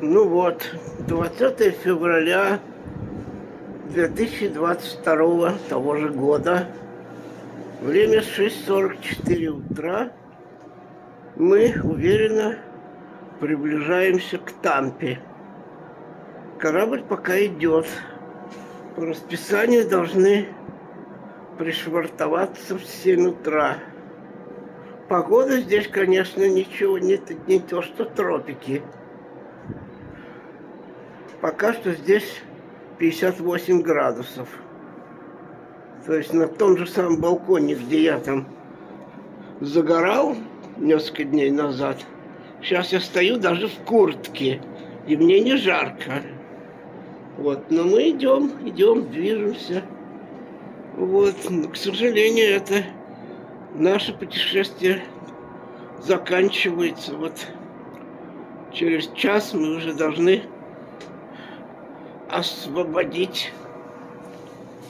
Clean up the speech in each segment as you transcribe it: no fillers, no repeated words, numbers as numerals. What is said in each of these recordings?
Ну вот, 20 февраля 2022 того же года, время 6:44 утра, мы уверенно приближаемся к Тампе. Корабль пока идет. По расписанию должны пришвартоваться в 7 утра. Погода здесь, конечно, ничего не то, что тропики. Пока что здесь 58 градусов. То есть на том же самом балконе, где я там загорал несколько дней назад, сейчас я стою даже в куртке, и мне не жарко. Вот, но мы идем, движемся. Вот, но, к сожалению, это наше путешествие заканчивается. Вот через час мы уже должны освободить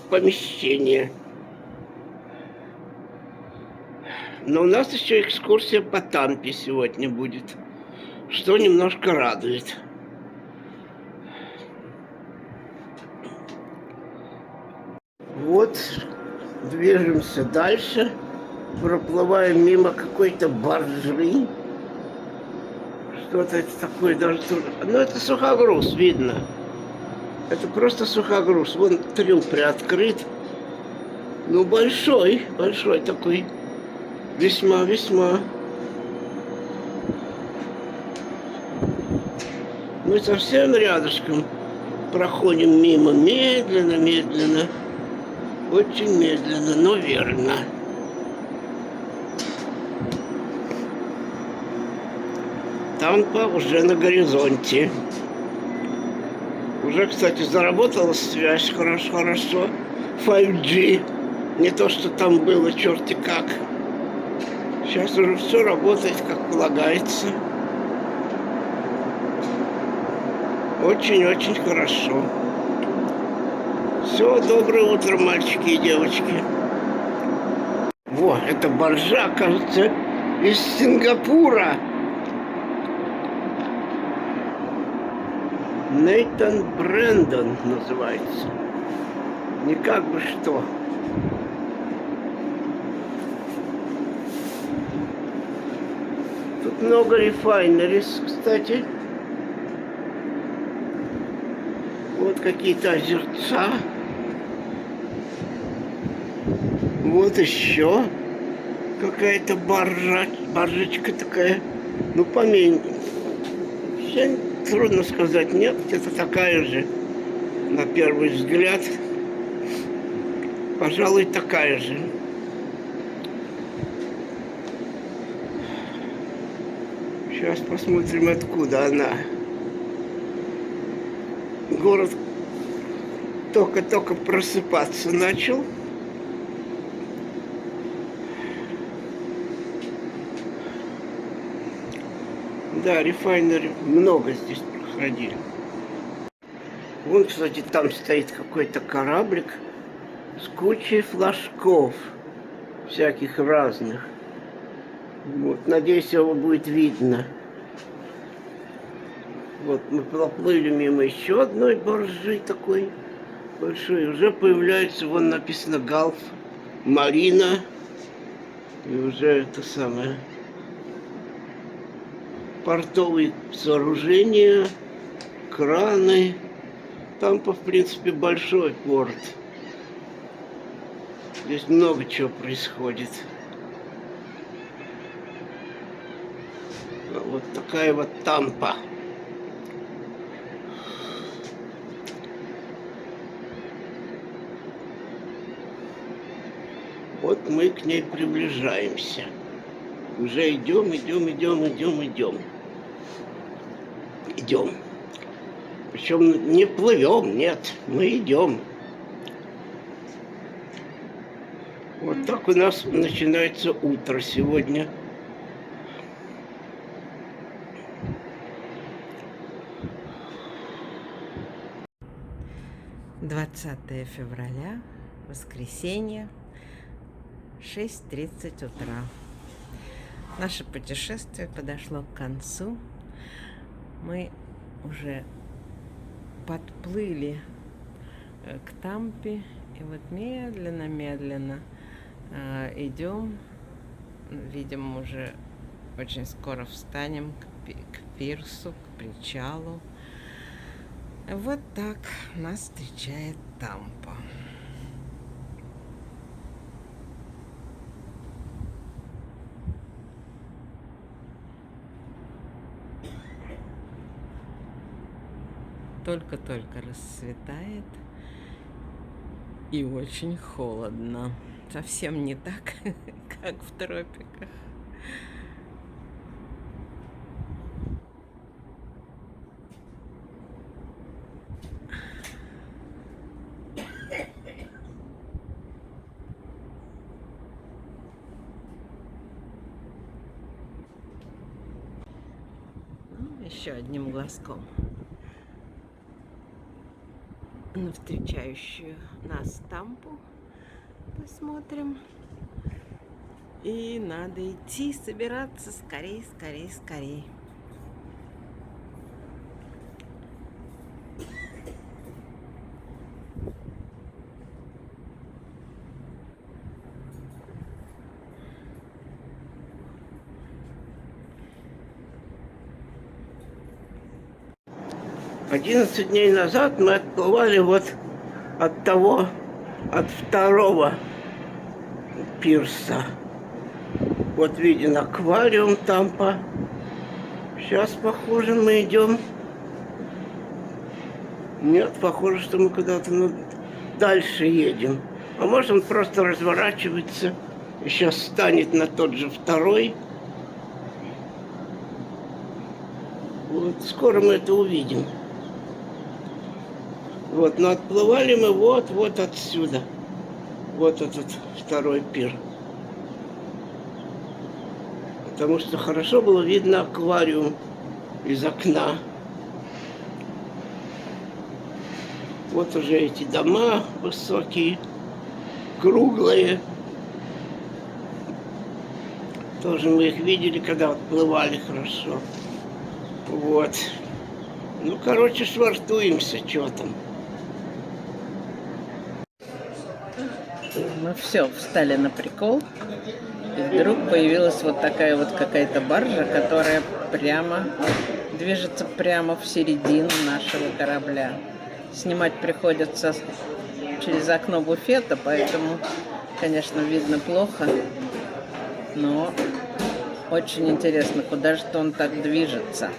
помещение. Но у нас еще экскурсия по Тампе сегодня будет, что немножко радует. Вот, движемся дальше, проплываем мимо какой-то баржи. Что-то это такое даже... Ну, это сухогруз, видно. Это просто сухогруз. Вон трюм приоткрыт. Ну, большой такой. Весьма. Мы совсем рядышком проходим мимо. Медленно. Очень медленно, но верно. Тампа уже на горизонте. Уже, кстати, заработала связь хорошо. 5G. Не то, что там было черти как. Сейчас уже все работает, как полагается. Очень хорошо. Все, доброе утро, мальчики и девочки. Во, это баржа, кажется, из Сингапура. Нейтан Брэндон называется. Не как бы что. Тут много рефайнерис, кстати. Вот какие-то озерца. Вот еще какая-то баржечка такая. Ну, поменьше. Вообще трудно сказать, нет, это такая же. На первый взгляд. Пожалуй, такая же. Сейчас посмотрим, откуда она. Город только просыпаться начал. Да, рефайнеры много здесь проходили. Вон, кстати, там стоит какой-то кораблик с кучей флажков всяких разных. Вот, надеюсь, его будет видно. Вот, мы проплыли мимо еще одной баржи такой большой. Уже появляется, вон написано Галф, Марина. И уже это самое... Портовые сооружения, краны. Тампа, в принципе, большой порт. Здесь много чего происходит. Вот такая вот Тампа. Вот мы к ней приближаемся. Уже идем. Причем не плывем, нет, мы идем. Вот так у нас начинается утро сегодня. «20 февраля, воскресенье, 6:30 утра. Наше путешествие подошло к концу. Мы уже подплыли к Тампе. И вот медленно-медленно идем. Видимо, уже очень скоро встанем к пирсу, к причалу. Вот так нас встречает Тампа. Только-только расцветает и очень холодно. Совсем не так, как в тропиках. Еще одним глазком на встречающую нас Тампу посмотрим. И надо идти, собираться скорей, скорей, скорей. «11 дней назад мы отплывали вот от второго пирса. Вот виден аквариум Тампа. Сейчас, похоже, мы идем. Нет, похоже, что мы куда-то дальше едем. А может, он просто разворачивается и сейчас станет на тот же второй. Вот скоро мы это увидим. Вот, но отплывали мы вот отсюда. Вот этот второй пир. Потому что хорошо было видно аквариум из окна. Вот уже эти дома высокие, круглые. Тоже мы их видели, когда отплывали хорошо. Вот. Ну, короче, швартуемся, что там. Мы все встали на прикол, и вдруг появилась вот такая вот какая-то баржа, которая движется прямо в середину нашего корабля. Снимать приходится через окно буфета, поэтому, конечно, видно плохо, но очень интересно, куда же он так движется.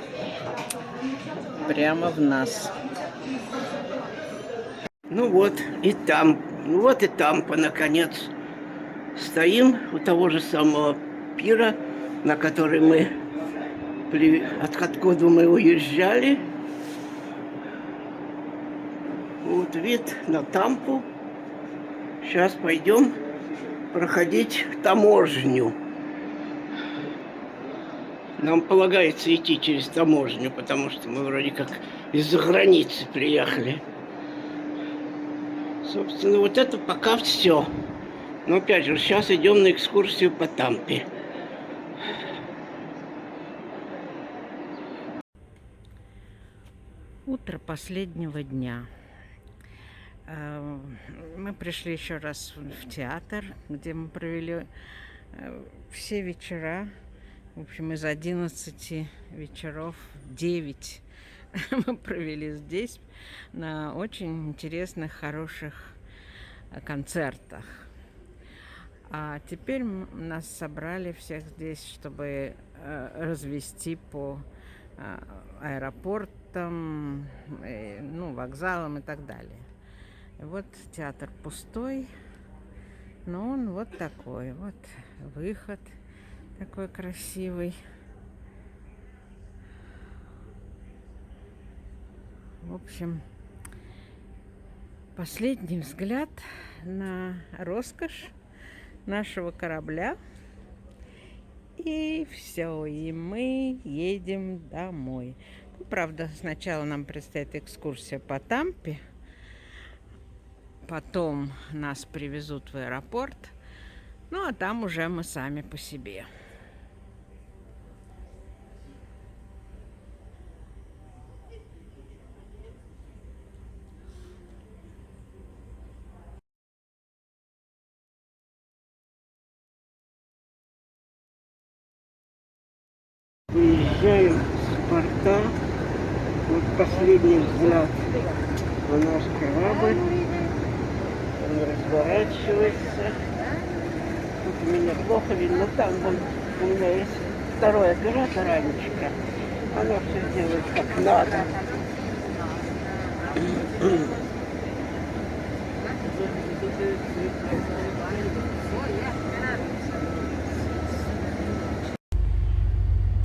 Прямо в нас. Ну вот и Тампа, наконец. Стоим у того же самого пира, на который откуда мы уезжали. Вот вид на Тампу. Сейчас пойдем проходить таможню. Нам полагается идти через таможню, потому что мы вроде как из-за границы приехали. Собственно, вот это пока все. Но опять же, сейчас идем на экскурсию по Тампе. Утро последнего дня. Мы пришли еще раз в театр, где мы провели все вечера. В общем, из 11 вечеров 9 мы провели здесь на очень интересных, хороших концертах. А теперь нас собрали всех здесь, чтобы развести по аэропортам, вокзалам и так далее. И вот театр пустой, но он вот такой. Вот выход такой красивый. В общем, последний взгляд на роскошь нашего корабля. И все, и мы едем домой. Правда, сначала нам предстоит экскурсия по Тампе. Потом нас привезут в аэропорт. Ну, а там уже мы сами по себе. Выезжаем с порта. Вот последний взгляд на наш корабль. Он разворачивается. Тут у меня плохо видно. Там вон, у меня есть второй оператор Анечка. Она все делает как надо.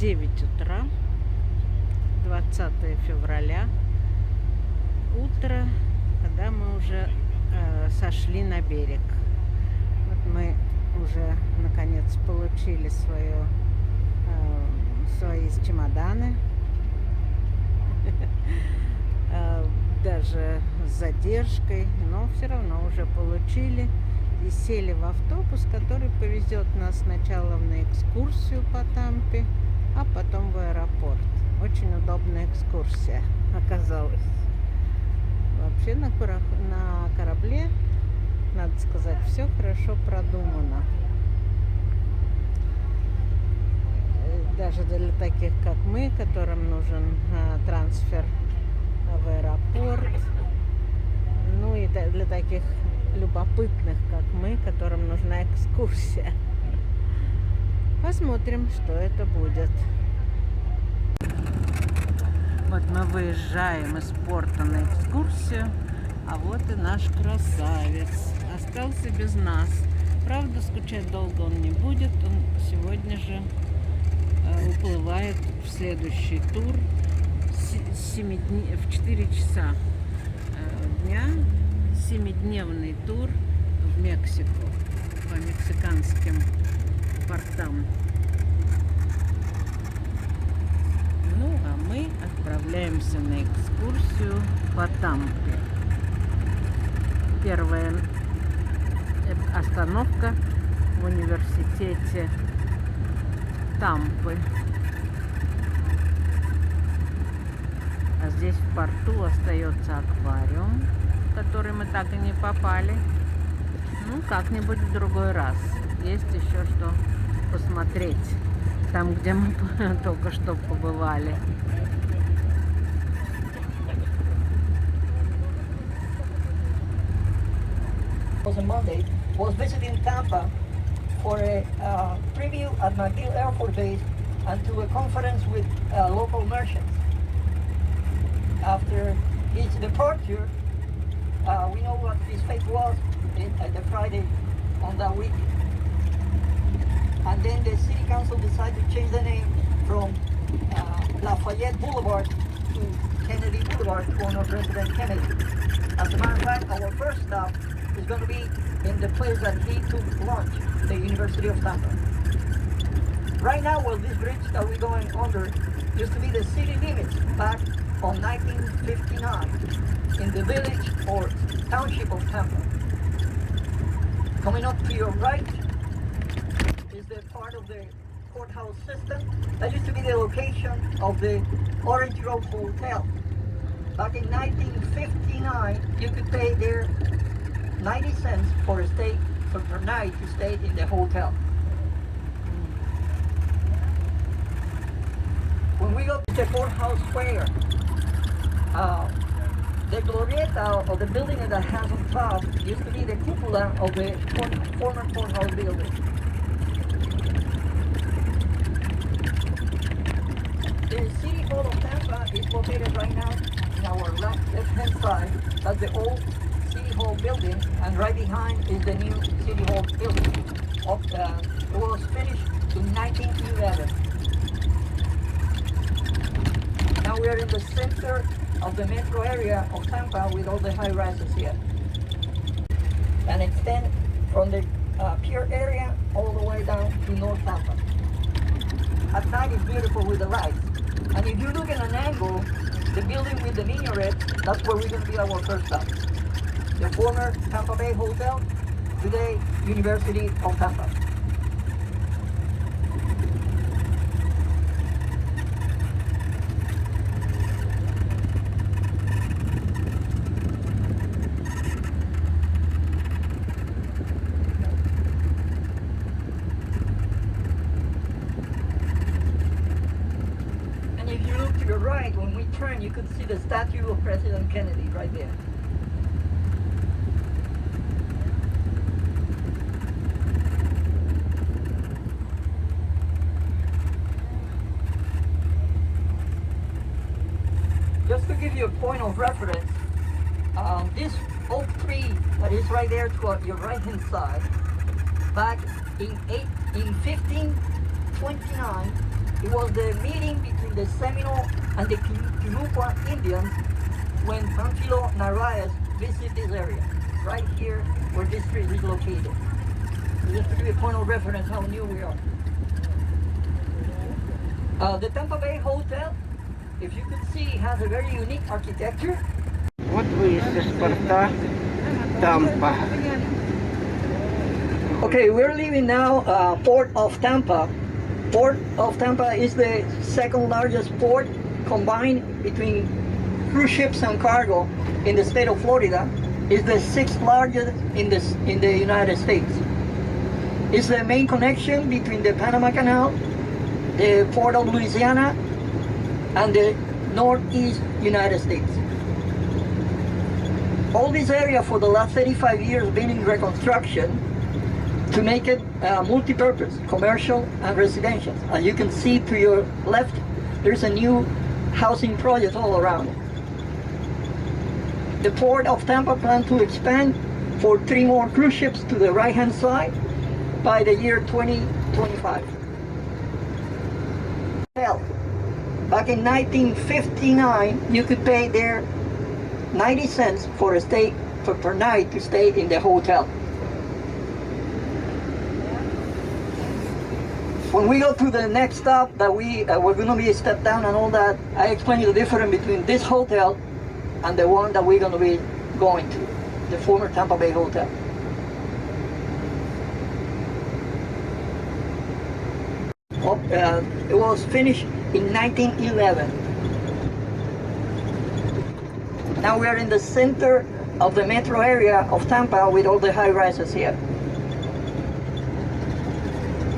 Девять утра, 20 февраля, утро, когда мы уже сошли на берег. Вот мы уже наконец получили свои чемоданы, даже с задержкой, но все равно уже получили и сели в автобус, который повезет нас сначала на экскурсию по Тампе, а потом в аэропорт. Очень удобная экскурсия оказалась. Вообще на корабле, надо сказать, все хорошо продумано. Даже для таких, как мы, которым нужен трансфер в аэропорт. Ну и для таких любопытных, как мы, которым нужна экскурсия. Посмотрим, что это будет. Вот мы выезжаем из порта на экскурсию, а вот и наш красавец. Остался без нас. Правда, скучать долго он не будет. Он сегодня же уплывает в следующий тур в 4 часа дня. 7-дневный тур в Мексику по мексиканским портам. Ну, а мы отправляемся на экскурсию по Тампе. Первая остановка в университете Тампы. А здесь в порту остается аквариум, в который мы так и не попали. Ну, как-нибудь в другой раз. Есть еще что посмотреть там, где мы только что побывали. On Monday was visiting Tampa for a preview at McGill Air Force Base and to a conference with local merchants. After his departure, we know what his fate was at the Friday on that week. And then the city council decided to change the name from Lafayette Boulevard to Kennedy Boulevard to honor President Kennedy. As a matter of fact, our first stop is going to be in the place that he took lunch, the University of Tampa. Right now, well, this bridge that we're going under used to be the city limits back on 1959 in the village or township of Tampa. Coming up to your right is the part of the courthouse system. That used to be the location of the Orange Grove Hotel. Back in 1959, you could pay there 90 cents for a stay per night to stay in the hotel. When we go to the courthouse square, the glorieta of the building that has on top used to be the cupola of the former courthouse building. The City Hall of Tampa is located right now in our left-hand side. That's the old City Hall building, and right behind is the new City Hall building. It was finished in 1911. Now we are in the center of the metro area of Tampa with all the high rises here. And extend from the pier area all the way down to North Tampa. At night it's beautiful with the lights. And if you look at an angle, the building with the minaret, that's where we're going to be our first stop. The former Tampa Bay Hotel, today University of Tampa. could see the statue of President Kennedy right there. Just to give you a point of reference, this oak tree that is right there to your right hand side, back in 1529, it was the meeting between the Seminole and the Kinuqua Indians when Pamphilo Narvaez visited this area, right here where this tree is located. So just to give you a point of reference how new we are. The Tampa Bay Hotel, if you could see, has a very unique architecture. Вот выезд из порта Тампа. Okay, we're leaving now Port of Tampa. Port of Tampa is the second largest port combined between cruise ships and cargo in the state of Florida. It's the sixth largest in the United States. It's the main connection between the Panama Canal, the Port of Louisiana, and the Northeast United States. All this area for the last 35 years been in reconstruction to make it multi-purpose, commercial and residential. As you can see to your left, there's a new housing project all around. The Port of Tampa plans to expand for 3 more cruise ships to the right-hand side by the year 2025. Hell, back in 1959, you could pay there 90 cents for a stay per night to stay in the hotel. When we go to the next stop that we're going to be step down and all that, I explain you the difference between this hotel and the one that we're going to be going to, the former Tampa Bay Hotel. It was finished in 1911. Now we are in the center of the metro area of Tampa with all the high rises here.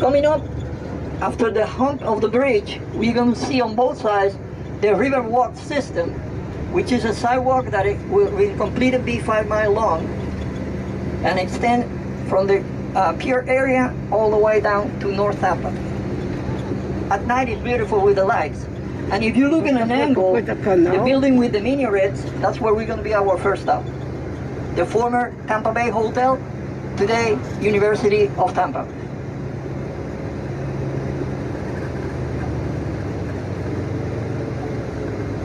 Coming up, after the hump of the bridge, we're going to see on both sides the river walk system, which is a sidewalk that will complete be 5 miles long and extend from the pier area all the way down to North Tampa. At night it's beautiful with the lights. And if you look in an angle, the building with the minarets, that's where we're going to be our first stop. The former Tampa Bay Hotel, today University of Tampa.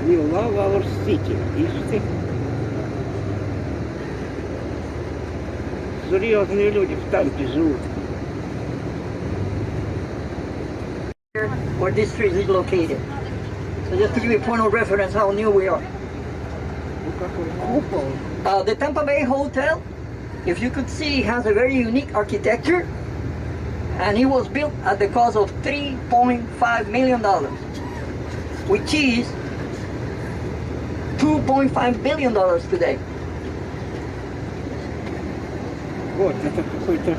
New Love Our City, ишь ты. Серьезные люди в Тампе живут. Where this street is located. So just to give you a point of reference how new we are. Ну какой купол. The Tampa Bay Hotel, if you could see, has a very unique architecture, and it was built at the cost of $3.5 million, which is $2.5 billion today. Вот это какой-то,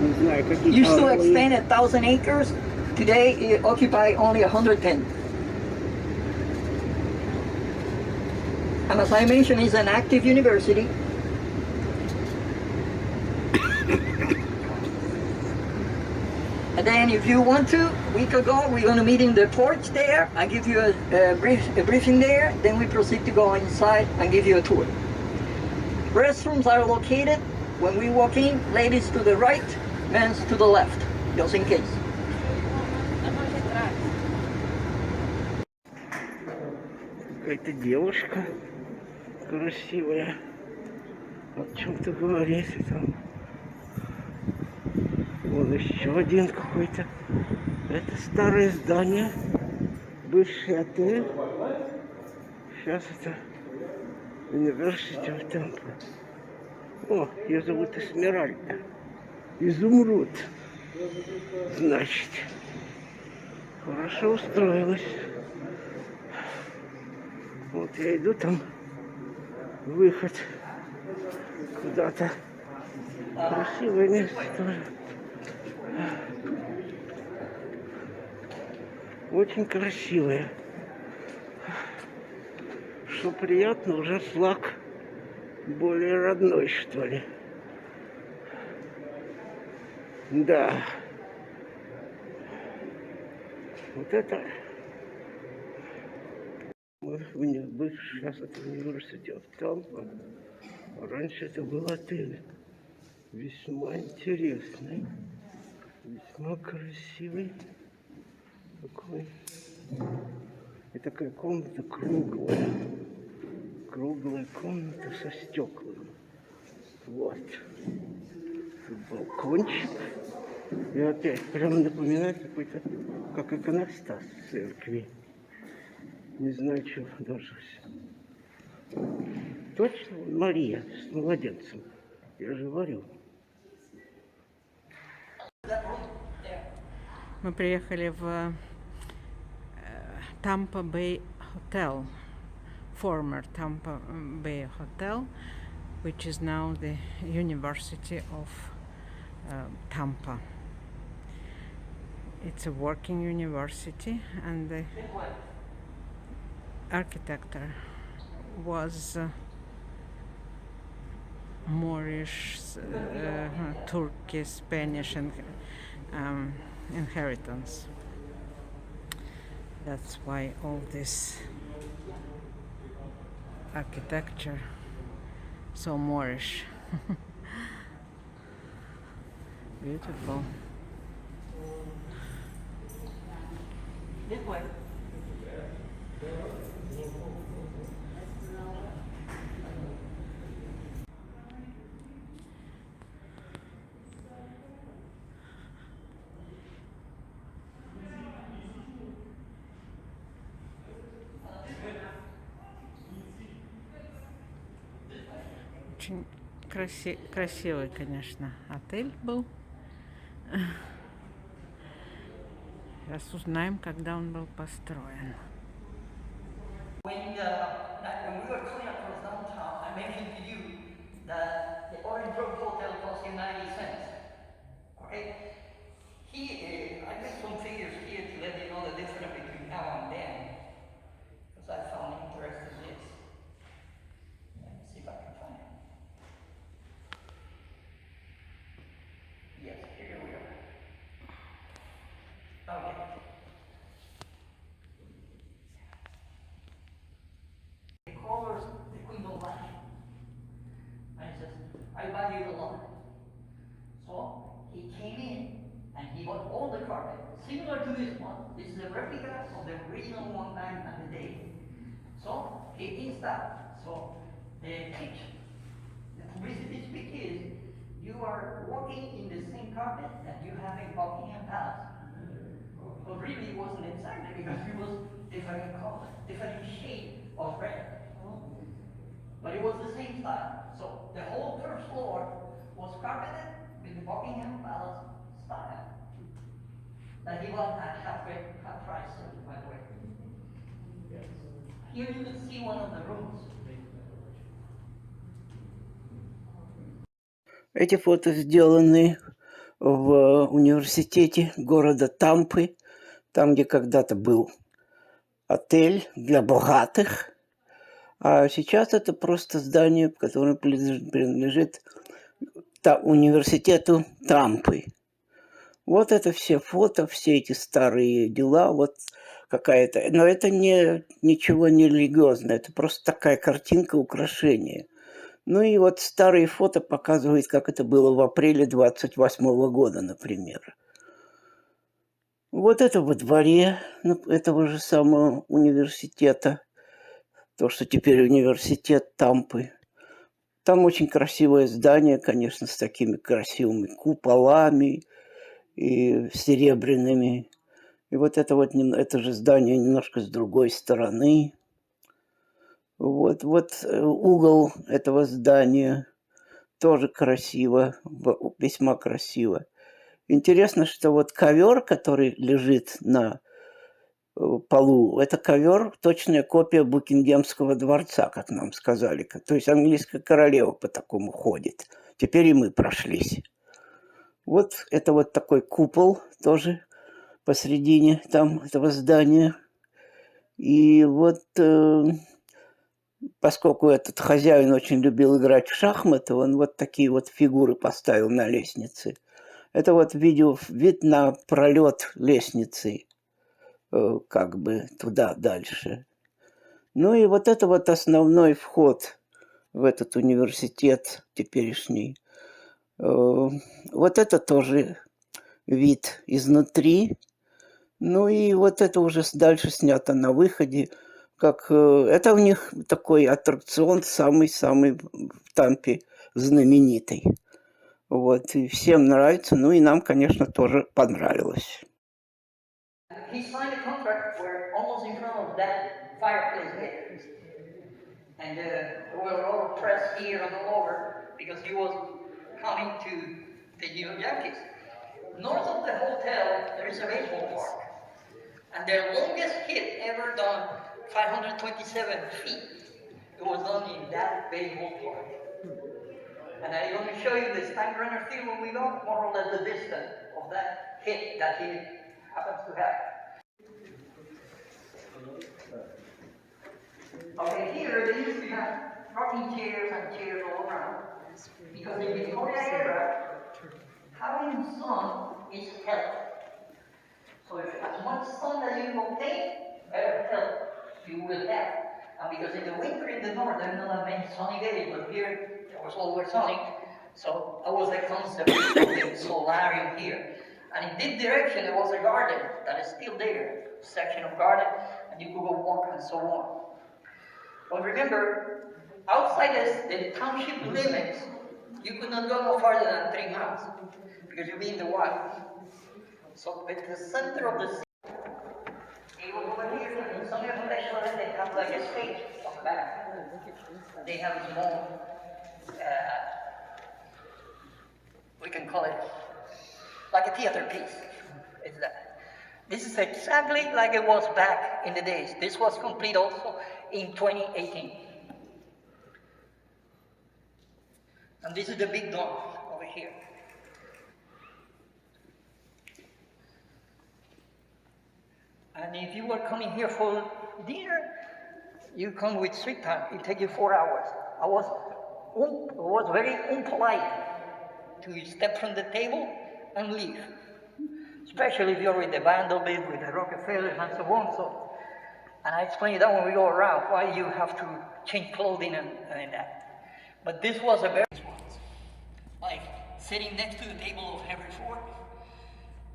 не знаю, какие-то... Used to extend 1,000 acres. Today it occupies only 110. And as I mentioned, it's an active university. And then if you want to, we could go, we're going to meet in the porch there. I give you a briefing there. Then we proceed to go inside and give you a tour. Restrooms are located when we walk in, ladies to the right, men's to the left, just in case. Какая-то девушка красивая. О чем-то говорит там. Вон еще один какой-то. Это старое здание. Бывший отель. Сейчас это университет Тампа. О, ее зовут Эсмеральда. Изумруд. Значит. Хорошо устроилась. Вот я иду, там выход куда-то. Красивое место тоже. Очень красивое. что приятно, уже флаг более родной, что ли. Да. Вот это... Сейчас это университет Тампа. А раньше это был отель. Весьма интересный. Весьма красивый. Такой. И такая комната круглая. Круглая комната со стеклами. Вот. Тут балкончик. И опять прямо напоминает какой-то, как иконостас в церкви. Не знаю, чего дождусь. Точно Мария с младенцем. Я же говорю. Мы приехали в Tampa Bay Hotel, former Tampa Bay Hotel, which is now the University of Tampa. It's a working university, and the architect was Moorish, Turkish, Spanish, and inheritance. That's why all this architecture so Moorish. Beautiful. This way. Очень красивый, конечно, отель был. Сейчас узнаем, когда он был построен. When we were coming across downtown, I mentioned to you that the Orange Grove Hotel cost you 90 cents. Okay? I got some figures here to let you know the difference between now and then, because I found interesting this. Let me see if I can find it. Yes, here we are. Okay. The colors, the queen don't like it. I says, I value it a lot. So he came in and he bought all the carpet, similar to this one. This is a replica of the original one back in the day. So he installed. So the pitch, the publicity speak is you are walking in the same carpet that you have in Buckingham Palace. But really it wasn't exactly because it was different color, different shade of red. But it was the same style. So the whole first floor was carpeted with the Buckingham Palace style. That he was at half price, by the way. Here you can see one of the rooms. Эти фото сделаны в университете города Тампы, там, где когда-то был отель для богатых. А сейчас это просто здание, которое принадлежит университету Тампы. Вот это все фото, все эти старые дела, вот какая-то... Но это ничего не религиозное, это просто такая картинка, украшение. Ну и вот старые фото показывают, как это было в апреле 28-го года, например. Вот это во дворе этого же самого университета. То, что теперь университет Тампы. Там очень красивое здание, конечно, с такими красивыми куполами и серебряными. И вот это же здание немножко с другой стороны. Вот угол этого здания тоже красиво, весьма красиво. Интересно, что вот ковер, который лежит на полу, это ковер, точная копия Букингемского дворца, как нам сказали. То есть английская королева по такому ходит. Теперь и мы прошлись. Вот это вот такой купол тоже посредине там этого здания. И вот поскольку этот хозяин очень любил играть в шахматы, он вот такие вот фигуры поставил на лестнице. Это вот вид на пролет лестницы, как бы туда дальше. Ну и вот это вот основной вход в этот университет теперешний. Вот это тоже вид изнутри. Ну и вот это уже дальше снято на выходе. Это у них такой аттракцион самый-самый в Тампе знаменитый. Вот, и всем нравится, ну и нам, конечно, тоже понравилось. He signed a contract where almost in front of that fireplace there. And there were a lot of press here and all over because he was coming to the New York Yankees. North of the hotel, there is a baseball park. And their longest hit ever done, 527 feet. It was done in that baseball park. And I'm going to show you the Steinbrenner field when we go, more or less the distance of that hit that he happens to have. Okay, here they used to have rocking chairs and chairs all around. Because in the Victorian era, having sun is health. So if as much sun that you obtain, better health you will have. And because in the winter in the north, there are not that many sunny days, but here it was always sunny. So that was the concept of the solarium here. And in this direction, there was a garden that is still there, a section of garden, and you could go walk and so on. But remember, outside the township limits, you could not go no farther than 3 miles because you'd be in the wild. So at the center of the city, you go over here, and some of the places they have like a stage on the back. They have a small, we can call it like a theater piece. It's that. This is exactly like it was back in the days. This was complete also in 2018. And this is the big dawn over here. And if you were coming here for dinner, you come with street time. It takes you 4 hours. I was very impolite to step from the table and leave. Especially if you're with the Vanderbilt, with the Rockefellers and so on. And I explained that when we go around, why you have to change clothing and that. But this was a very like sitting next to the table of Henry Ford,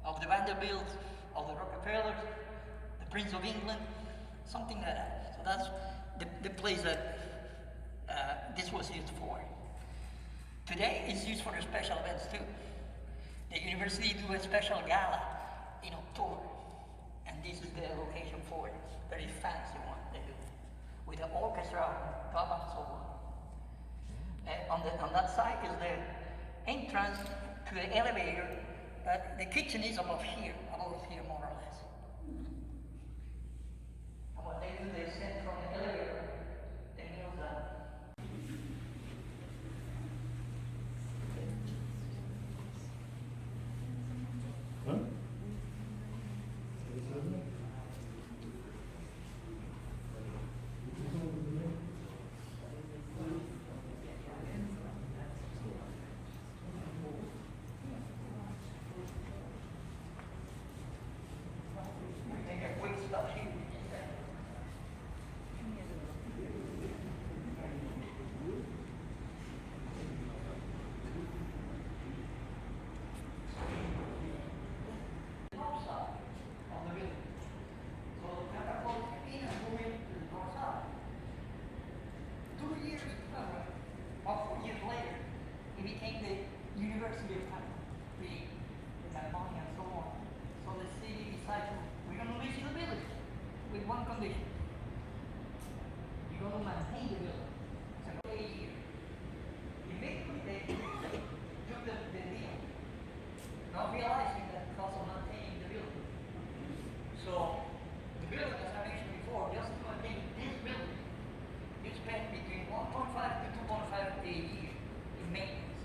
of the Vanderbilt, of the Rockefellers, the Prince of England, something like that. So that's the place that this was used for. Today it's used for special events too. The university do a special gala in October, and this is the location for it. Very fancy one they do, with an orchestra, club and so on. On that side is the entrance to the elevator. The kitchen is above here more or less. And what they do, they send from the elevator the meals down. One condition. You're going to maintain the building. So 8 years. Immediately they took the deal, not realizing that cost of maintaining the building. So the building, as I mentioned before, just to maintain this building, you spend between 1.5 to 2.5 a year in maintenance.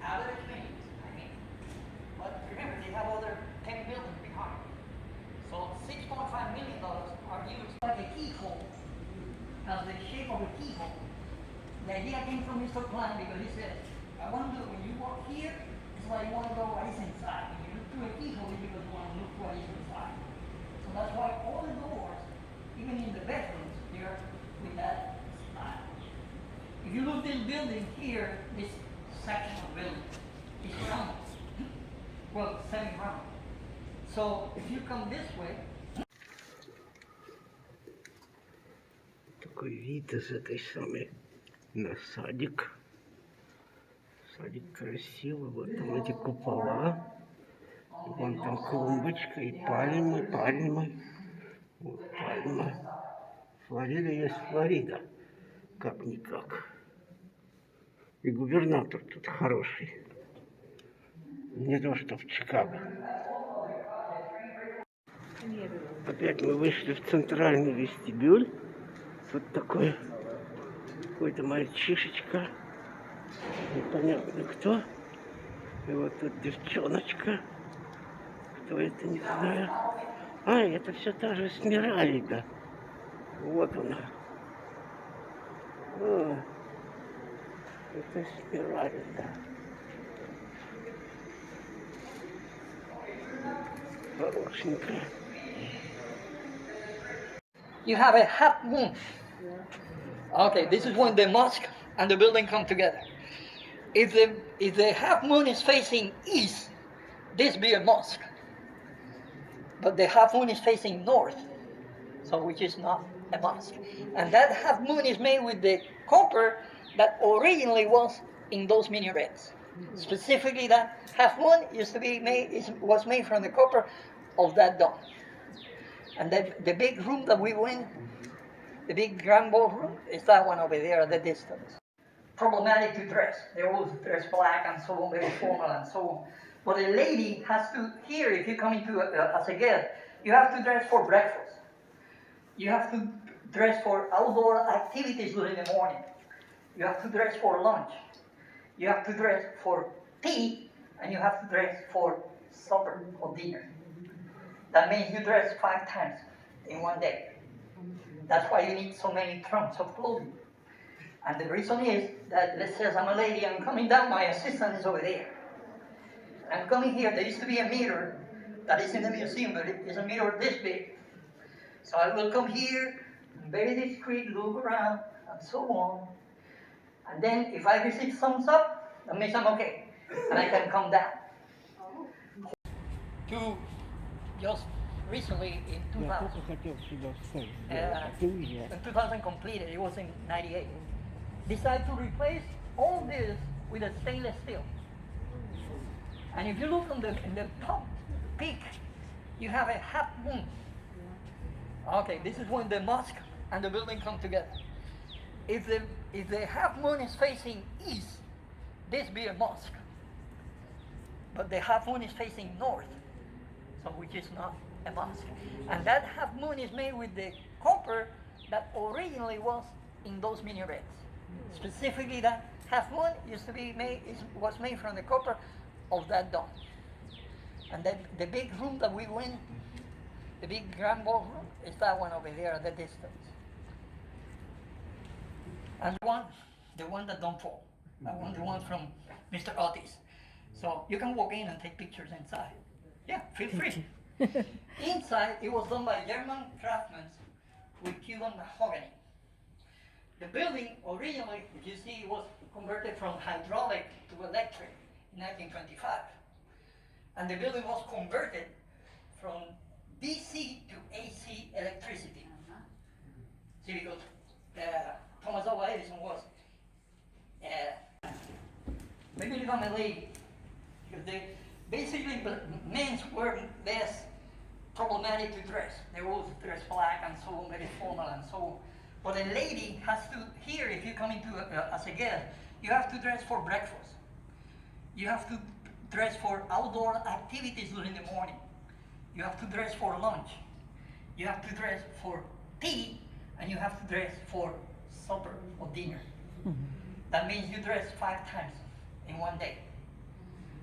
Average maintenance, I mean. But remember, they have other 10 buildings behind. So $6.5 million are used like a keyhole as the shape shape of a keyhole. The idea came from Mr. Klein because he said, I want to, when you walk here, it's like you want to know what is inside. When you look through a keyhole, it's because you want to look what is inside. So that's why all the doors, even in the bedrooms, they're with that style. If you look this building here, this section of building, it's round. Well, semi-round. So if you come this way, Такой вид из этой самой на садик. Садик красивый, вот там эти купола. И вон там клумбочка и пальмы. Вот пальма. Флорида есть Флорида. Как-никак. И губернатор тут хороший. Не то, что в Чикаго. Опять мы вышли в центральный вестибюль. Вот такой какой-то мальчишечка. Непонятно кто. И вот тут девчоночка. Кто это, не знаю. А, это все та же Смиральда. Вот она. О, это Смиральда. Хорошенькая. you have a half moon. Okay, this is when the mosque and the building come together. If the half moon is facing east, this be a mosque. But the half moon is facing north, so which is not a mosque. And that half moon is made with the copper that originally was in those minarets. Specifically, that half moon was made from the copper of that dome. And the big room that we went, the big grand ballroom, is that one over there at the distance. Problematic to dress. They always dress black and so on, very formal and so on. But a lady has to, here, if you come into as a guest, you have to dress for breakfast. You have to dress for outdoor activities during the morning. You have to dress for lunch. You have to dress for tea, and you have to dress for supper or dinner. That means you dress 5 times in one day. That's why you need so many trunks of clothing. And the reason is that, let's say I'm a lady, I'm coming down, my assistant is over there. I'm coming here, there used to be a mirror that is in the museum, but it is a mirror this big. So I will come here, very discreet, look around, and so on. And then if I receive thumbs up, that means I'm okay, and I can come down. To just recently in 2000, in 2000 completed, it was in 98. Decided to replace all this with a stainless steel. And if you look in the top peak, you have a half moon. Okay, this is when the mosque and the building come together. If the half moon is facing east, this be a mosque. But the half moon is facing north, so which is not a mosque. And that half moon is made with the copper that originally was in those minarets. Specifically, that half moon was made from the copper of that dome. And the big room that we went, the big grand ballroom, is that one over there at the distance. And the one that don't fall, the one from Mr. Otis. So you can walk in and take pictures inside. Yeah, feel free. Inside, it was done by German craftsmen with Cuban mahogany. The building originally, if you see, it was converted from hydraulic to electric in 1925. And the building was converted from DC to AC electricity. See, because Thomas Alva Edison was, maybe if I'm a lady, because basically men were less problematic to dress. They always dress black and so on, very formal and so on. But a lady has to, here, if you come into as a guest, you have to dress for breakfast. You have to dress for outdoor activities during the morning. You have to dress for lunch. You have to dress for tea, and you have to dress for supper or dinner. That means you dress 5 times in one day.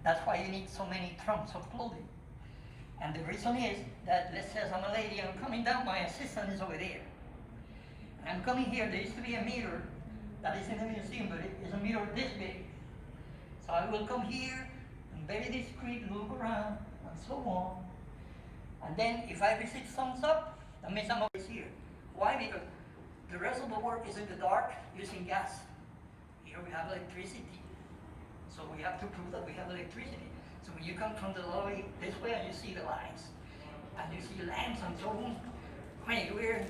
That's why you need so many trunks of clothing. And the reason is that, let's say I'm a lady, I'm coming down, my assistant is over there. And I'm coming here, there used to be a mirror that is in the museum, but it is a mirror this big. So I will come here and very discreet look around and so on. And then if I receive thumbs up, that means I'm always here. Why? Because the rest of the work is in the dark using gas. Here we have electricity. So we have to prove that we have electricity. So when you come from the lobby this way and you see the lights, and you see lamps and so on, hey, we're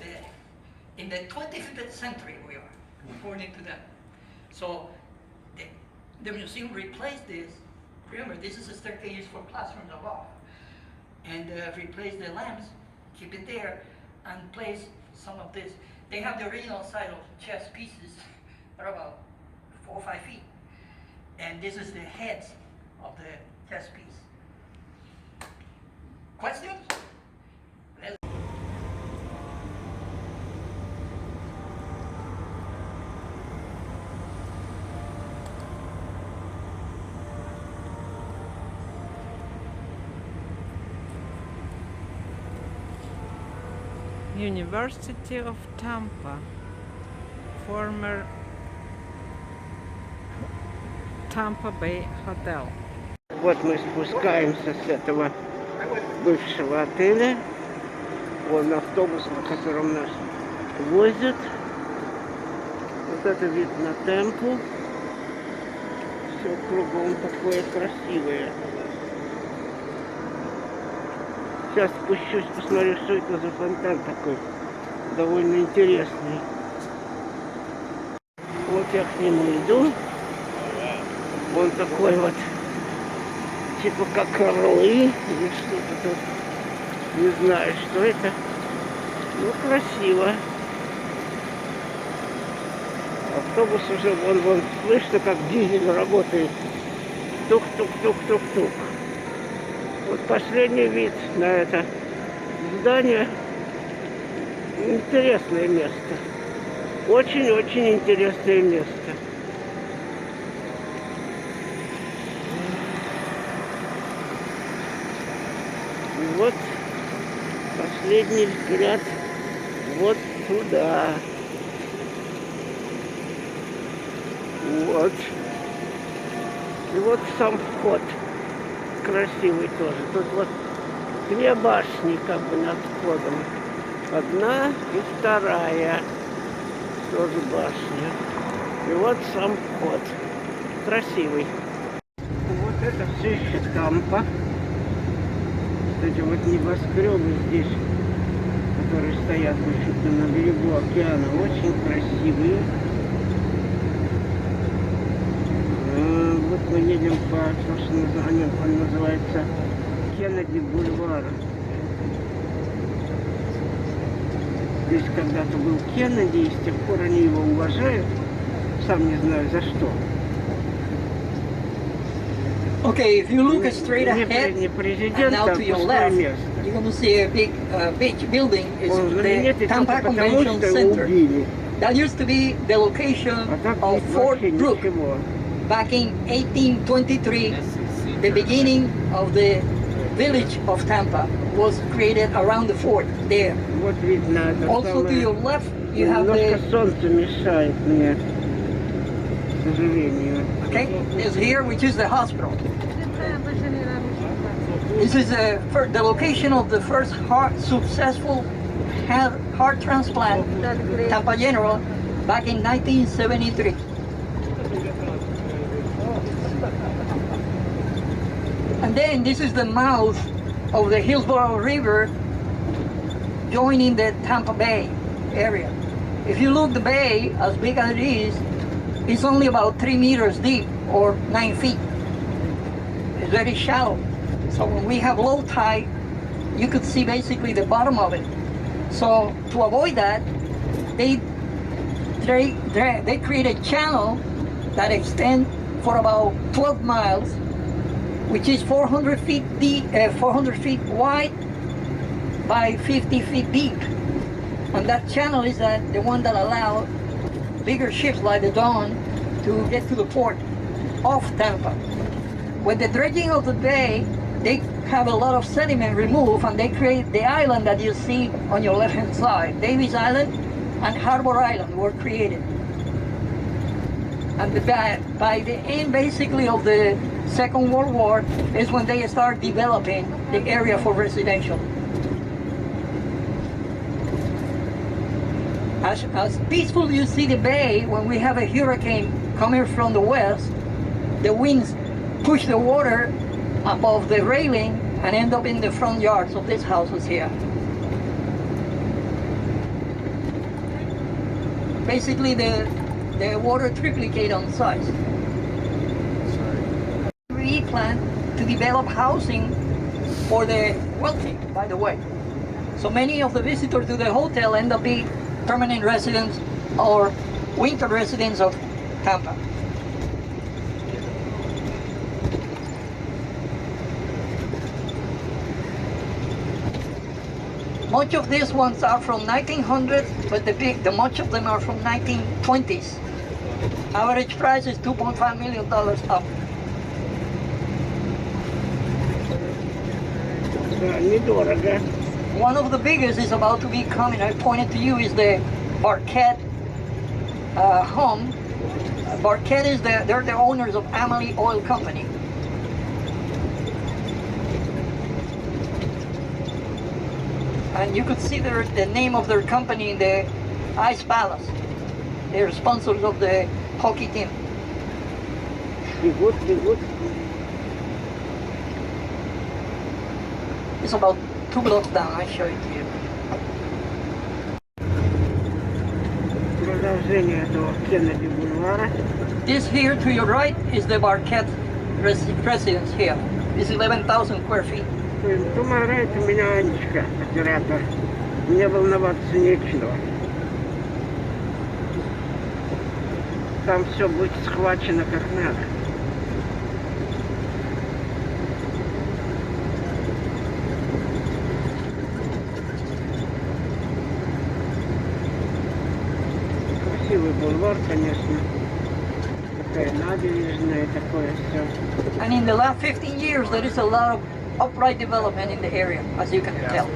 in the 25th century we are, according to them. So the museum replaced this. Remember, this is a staircase for classrooms above. And replace the lamps, keep it there, and place some of this. They have the original size of chess pieces, they're about 4 or 5 feet. And this is the heads of the chess piece. Questions? University of Tampa, former Tampa Bay Hotel. Вот мы спускаемся с этого бывшего отеля. Вон автобус, на котором нас возят. Вот это вид на Темпу. Все кругом такое красивое. Сейчас спущусь, посмотрю, что это за фонтан такой. Довольно интересный. Вот я к нему иду. Он такой вот, типа как орлы или что-то тут. Не знаю, что это. Ну, красиво. Автобус уже вон слышно, как дизель работает. Тук-тук-тук-тук-тук. Вот последний вид на это здание. Интересное место. Очень-очень интересное место. И вот последний взгляд вот туда. Вот. И вот сам вход. Красивый тоже. Тут вот две башни как бы над входом. Одна и вторая. Тоже башня. И вот сам вход. Красивый. Вот это все еще Тампа. Эти вот небоскребы здесь, которые стоят на берегу океана, очень красивые. Вот мы едем по, то, что он называется Кеннеди бульвар. Здесь когда-то был Кеннеди, и с тех пор они его уважают. Сам не знаю за что. Okay, if you look straight ahead Не and президент, now а to your пустое left, место. you're going to see a big beach building. It's Он the знаменитый Tampa только потому, Convention что его Center. убили. That used to be the location А так of здесь Fort вообще Brooke ничего. back in 1823. The beginning of the village of Tampa was created around the fort there. Вот видно это Also to your самое. left, you have Немножко the солнце мешает мне, к сожалению. okay, is here, which is the hospital. This is the location of the first successful heart transplant, Tampa General, back in 1973. And then this is the mouth of the Hillsborough River joining the Tampa Bay area. If you look the bay, as big as it is, it's only about 3 meters deep or 9 feet. It's very shallow. So when we have low tide, you could see basically the bottom of it. So to avoid that, they create a channel that extends for about 12 miles, which is 400 feet deep, 400 feet wide by 50 feet deep. And that channel is the one that allows bigger ships like the Dawn to get to the port of Tampa. With the dredging of the bay, they have a lot of sediment removed and they create the island that you see on your left hand side, Davis Island, and Harbor Island were created. And by the end, basically, of the Second World War is when they start developing the area for residential. As peaceful you see the bay, when we have a hurricane coming from the west, the winds push the water above the railing and end up in the front yards of these houses here. Basically, the water triplicate on size. We plan to develop housing for the wealthy, by the way. So many of the visitors to the hotel end up being permanent residents or winter residents of Tampa. Much of these ones are from 1900, but much of them are from 1920s. Average price is $2.5 million up. Недорого. One of the biggest is about to be coming. I pointed to you is the Barquette home. Barquette is they're the owners of Amalie Oil Company. And you could see the name of their company in the Ice Palace. They're sponsors of the hockey team. Бегут, бегут. It's about 2 blocks down. I'll show it to you. Продолжение этого Кеннеди бульвара. This here to your right is the Barquette residence here. It's 11,000 square feet. Помогает у меня Анечка, оператор. Мне волноваться нечего. Там все будет схвачено как надо. Красивый бульвар, конечно. Такая набережная, такое все. And in the last 15 years, there is a lot of upright development in the area, as you can tell.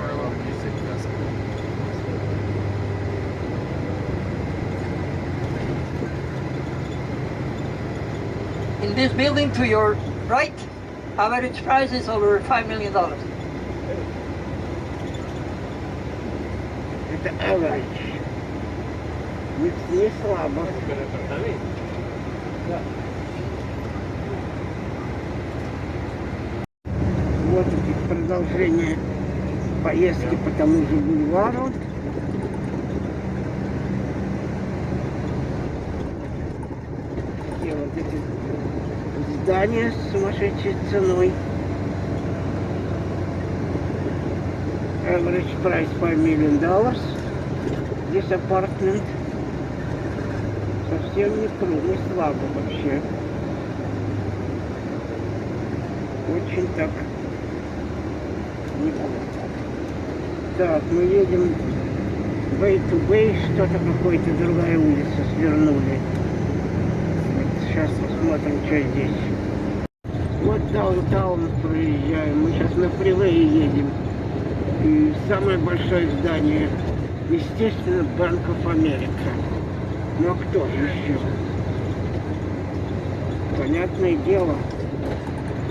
In this building to your right, average price is over $5 million. Это average. Не слабо. Вот продолжение поездки по тому же бульвару. И вот эти здания с сумасшедшей ценой. Average price $5 million. Здесь апартмент. Совсем не слабо вообще. Очень так неплохо. Так, мы едем Bay to Bay, что-то какой-то другая улица свернули. Вот сейчас посмотрим, что здесь. Вот даунтаун проезжаем. Мы сейчас на фривее едем. И самое большое здание, естественно, Bank of America. Ну а кто же еще? Понятное дело.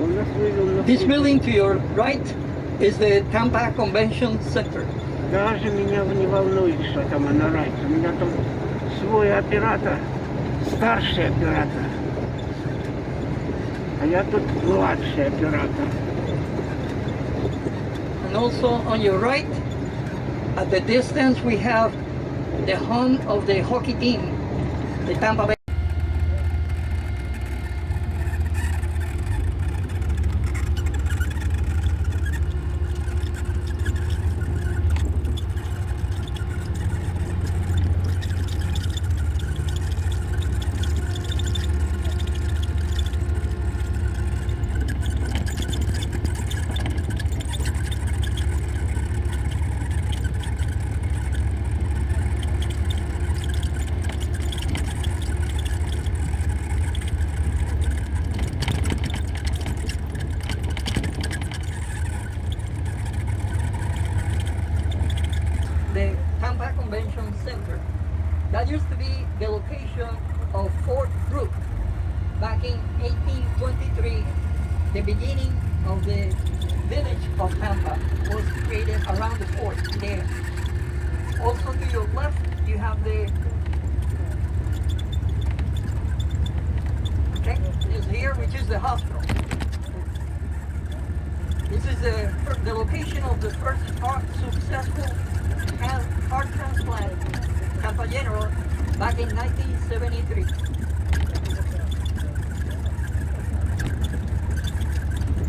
Он нас вывел на This фривей. building to your right is the Tampa Convention Center. Даже меня не волнует, что там на райт. У меня там свой оператор, старший оператор. А я тут младший оператор. And also on your right, at the distance, we have the home of the hockey team, the Tampa Bay. of Fort Brooke. Back in 1823, the beginning of the village of Tampa was created around the fort there. Also to your left, you have the is here, which is the hospital. This is the location of the first successful heart transplant in Tampa General back in 1973.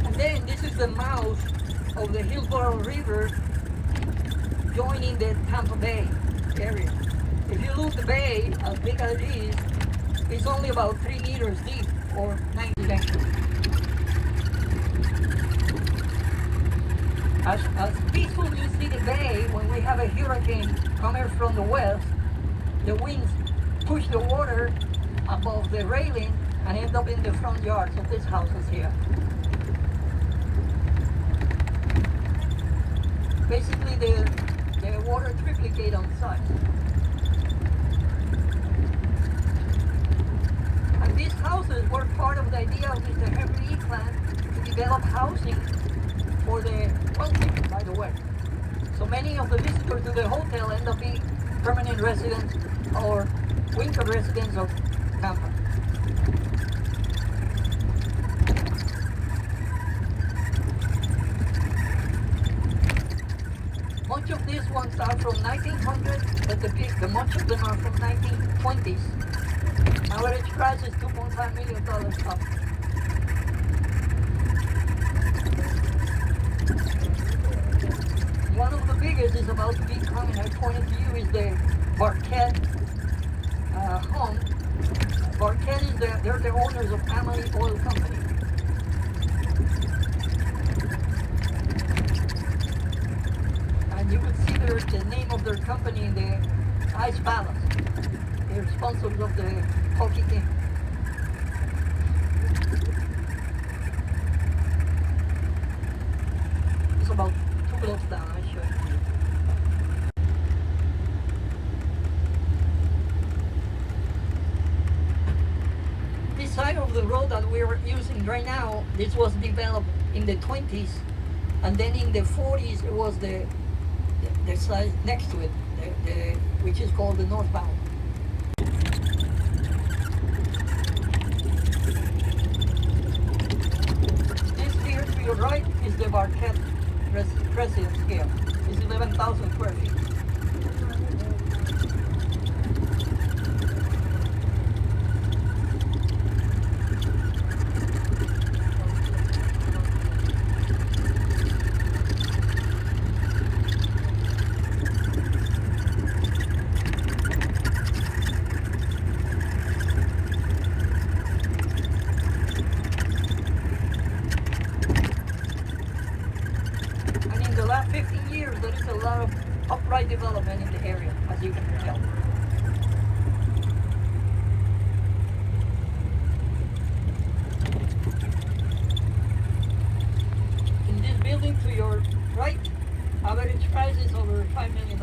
And then this is the mouth of the Hillsborough River joining the Tampa Bay area. If you look the bay, as big as it is, it's only about 3 meters deep or 90 length. As peaceful you see the bay, when we have a hurricane coming from the west, the winds push the water above the railing and end up in the front yards of these houses here. Basically the water triplicate on site. And these houses were part of the idea of Mr. Henry E. plan to develop housing for the wealthy, by the way. So many of the visitors to the hotel end up being permanent residents or winter residents of Tampa. Much of these ones are from 1900, but the much of them are from 1920s. Average price is $2.5 million up. One of the biggest is about to be coming. I pointed to you is the Barquette home. Barquette is they're the owners of Family Oil Company. And you could see the name of their company in the Ice Palace. They're sponsors of the hockey team. It's about 2 blocks down, I show you. This side of the road that we're using right now, this was developed in the 20s, and then in the 40s it was the side next to it, which is called the northbound. This here to your right is the Barquette residence here. It's 11,000 square feet. And in the last 15 years, there is a lot of upright development in the area, as you can tell. In this building to your right, average price is over $5 million.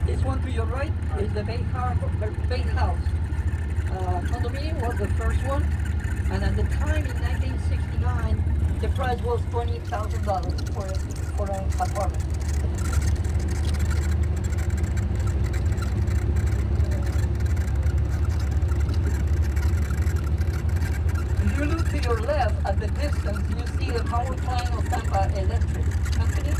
This one to your right is the Bay House. Condominium was the first one, and at the time in 1969, the price was $20,000 for an apartment. If you look to your left at the distance, you see the power plant of Tampa Electric Company.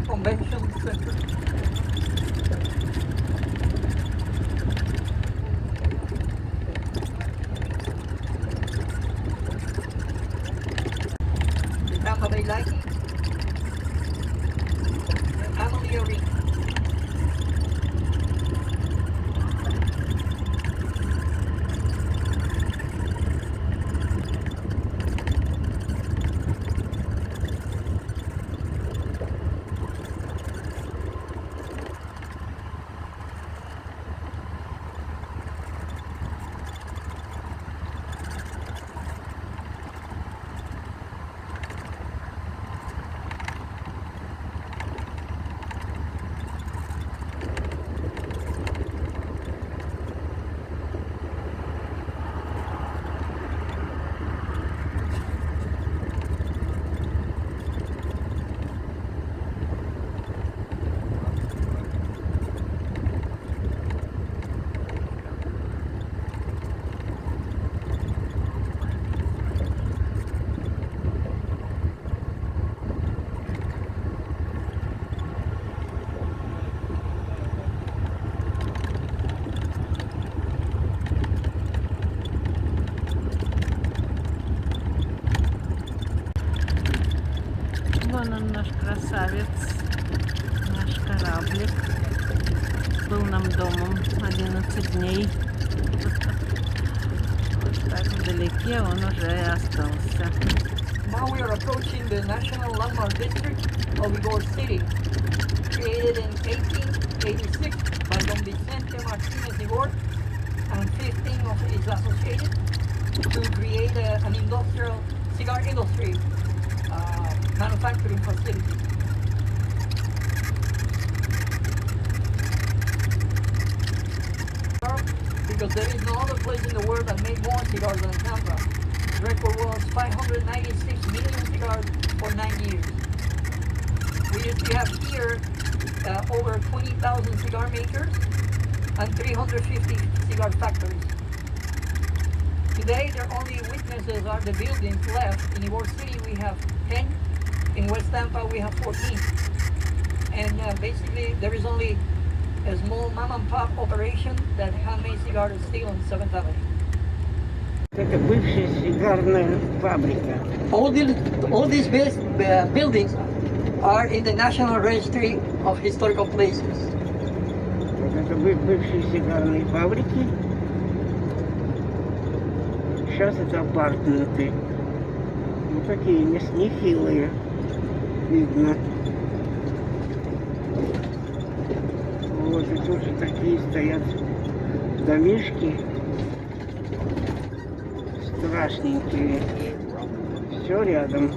Convention Center. The Tampa Bay Lightning, Amalie Arena. Вон он, наш красавец, наш кораблик. Был нам домом 11 дней. Вот так вдалеке он уже и остался. Now we are approaching the National Landmark District of Ybor City, created in 1886 by Don Vicente Martinez Ybor and 15 of his associates to create an industrial cigar industry manufacturing facility. Because there is no other place in the world that made more cigars than Tampa. The record was 596 million cigars for 9 years. We used to have here over 20,000 cigar makers and 350 cigar factories. Today, the only witnesses are the buildings left. In Ybor City, we have 10. In West Tampa, we have 14. And basically, there is only a small mom and pop operation that handmade cigars still on 7th Avenue. Это бывшая сигарная фабрика. All these buildings are in the National Registry of Historical Places. Вот это бывшие сигарные фабрики. Сейчас это апартаменты. Ну такие нехилые. Видно. Вот и тут же такие стоят домишки. Страшненькие. Все рядом.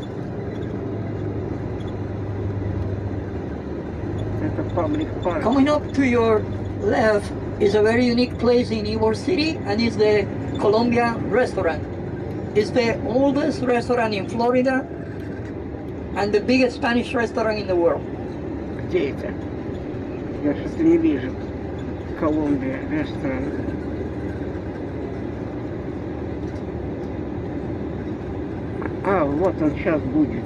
Это паблик парк. Coming up to your left is a very unique place in Ybor City, and it's the Columbia Restaurant. It's the oldest restaurant in Florida and the biggest Spanish restaurant in the world. Где это? Я что-то не вижу. Колумбия, ресторан. А, вот он сейчас будет.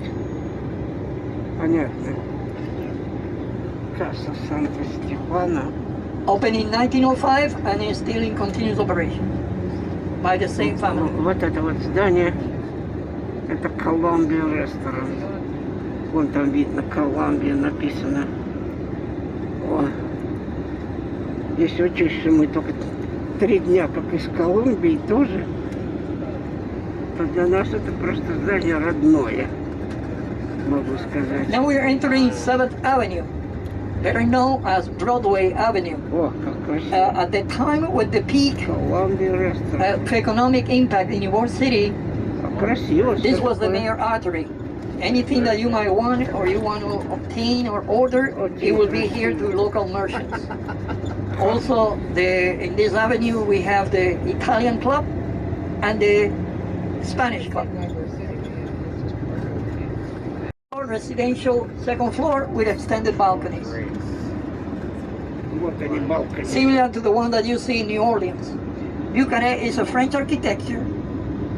Понятно. Касса Санта-Стефана. Opened in 1905 and is still in continuous operation by the same family. Вот это вот здание. Это Колумбия ресторан. Вон там видно Колумбия написано. О. Если учесть, что мы только 3 дня как из Колумбии тоже, то для нас это просто здание родное, могу сказать. Now we are entering 7th Avenue, better known as Broadway Avenue. О, как красиво. At the time with the peak Колумбия ресторан. economic impact in Ybor City, Красиво. this was the такое. major artery. Anything that you might want or you want to obtain or order, it will be here through local merchants. Also, in this avenue we have the Italian club and the Spanish club. Residential second floor with extended balconies, Вот они, балкони. similar to the one that you see in New Orleans. Bucanet is a French architecture,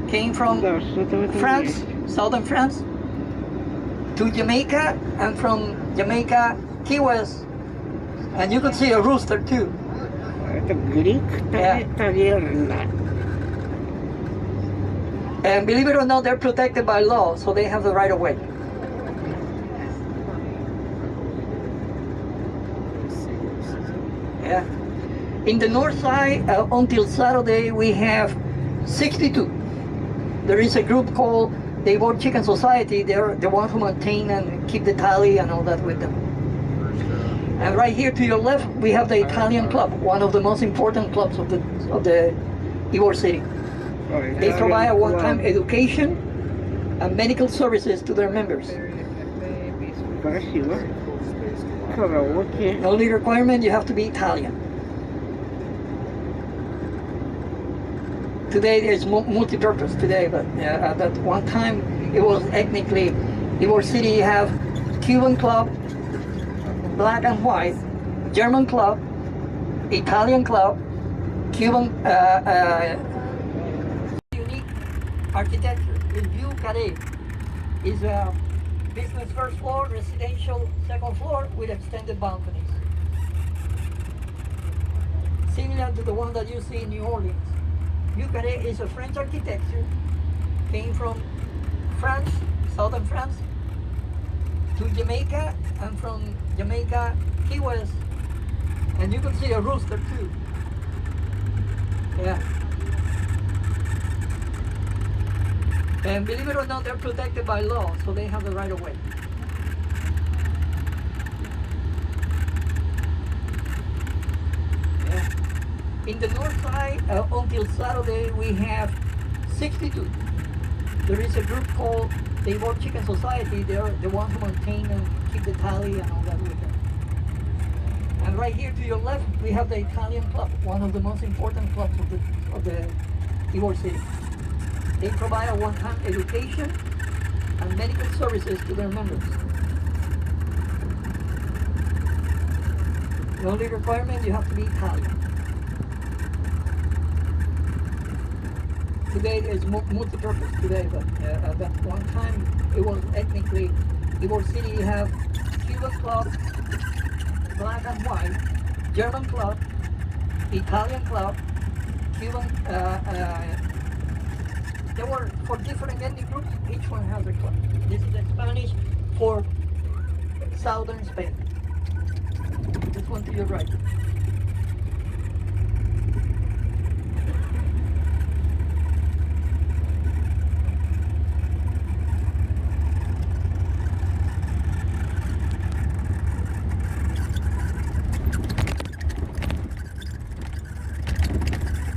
came from Да, что-то в этом France, есть. southern France, to Jamaica, and from Jamaica, Key West. And you can see a rooster too. Это Грик, Yeah. таверна. And believe it or not, they're protected by law, so they have the right of way. Yeah. In the north side, until Saturday, we have 62. There is a group called the World Chicken Society. They're the ones who maintain and keep the tally and all that with them. And right here to your left, we have the Italian club, one of the most important clubs of the Ybor City. They provide a one-time education and medical services to their members. Красиво. Караоке. The only requirement, you have to be Italian. Today there's multi-purpose today, but at that one time it was ethnically, Ybor City you have Cuban club, black and white, German club, Italian club, Cuban unique architecture. The view carré is a business first floor, residential second floor with extended balconies. Similar to the one that you see in New Orleans. View carré is a French architecture, came from France, southern France, to Jamaica, and from Jamaica, Key West. And you can see a rooster too. Yeah. And believe it or not, they're protected by law, so they have the right of way. Yeah. In the north side, until Saturday, we have 62. There is a group called the World Chicken Society. They're the ones who maintain and keep the tally and all that with them. And right here to your left, we have the Italian club, one of the most important clubs of the Ybor City. They provide a one-time education and medical services to their members. The only requirement, you have to be Italian. Today there's multi-purpose today, but at that one time it was ethnically, Ybor City you have Cuban club, black and white, German club, Italian club, Cuban, there were for different ethnic groups, each one has a club. This is Spanish for southern Spain. This one to your right.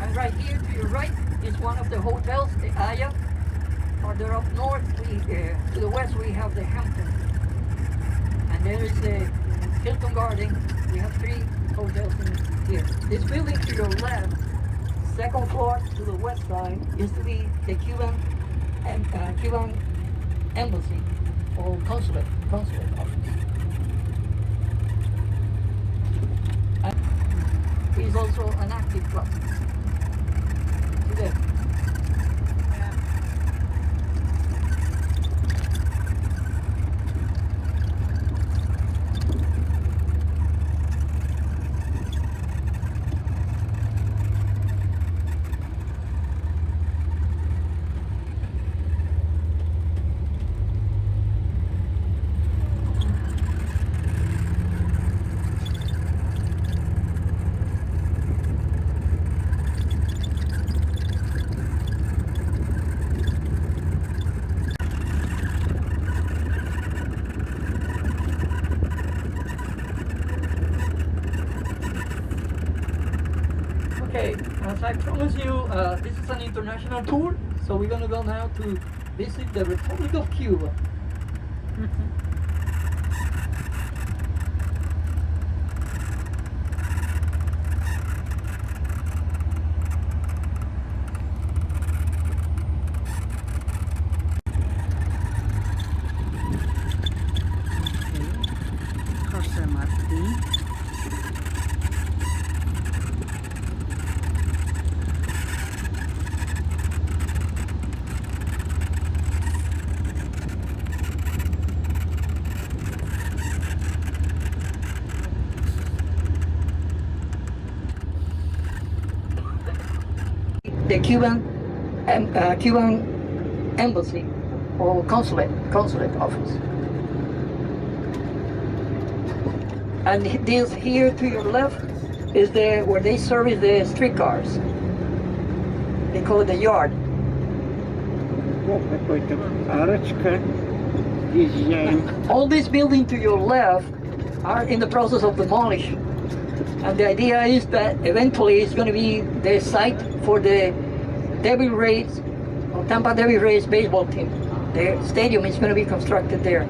And right here to your right is one of the hotels, the Aya. Further up north, to the west, we have the Hampton. And there is the Hilton Garden. We have 3 hotels in here. This building to your left, second floor to the west side, used to be the Cuban embassy or consulate office. And it is also an active club. Today. Okay, as I promised you, this is an international tour, so we're gonna go now to visit the Republic of Cuba. José Martín. the Cuban embassy or consulate office. And this here to your left is where they service the streetcars. They call it the yard. Вот какой-то арочка. Езжаем. All these buildings to your left are in the process of demolition. And the idea is that eventually it's going to be the site for the Devil Rays, or Tampa Devil Rays baseball team. The stadium is going to be constructed there.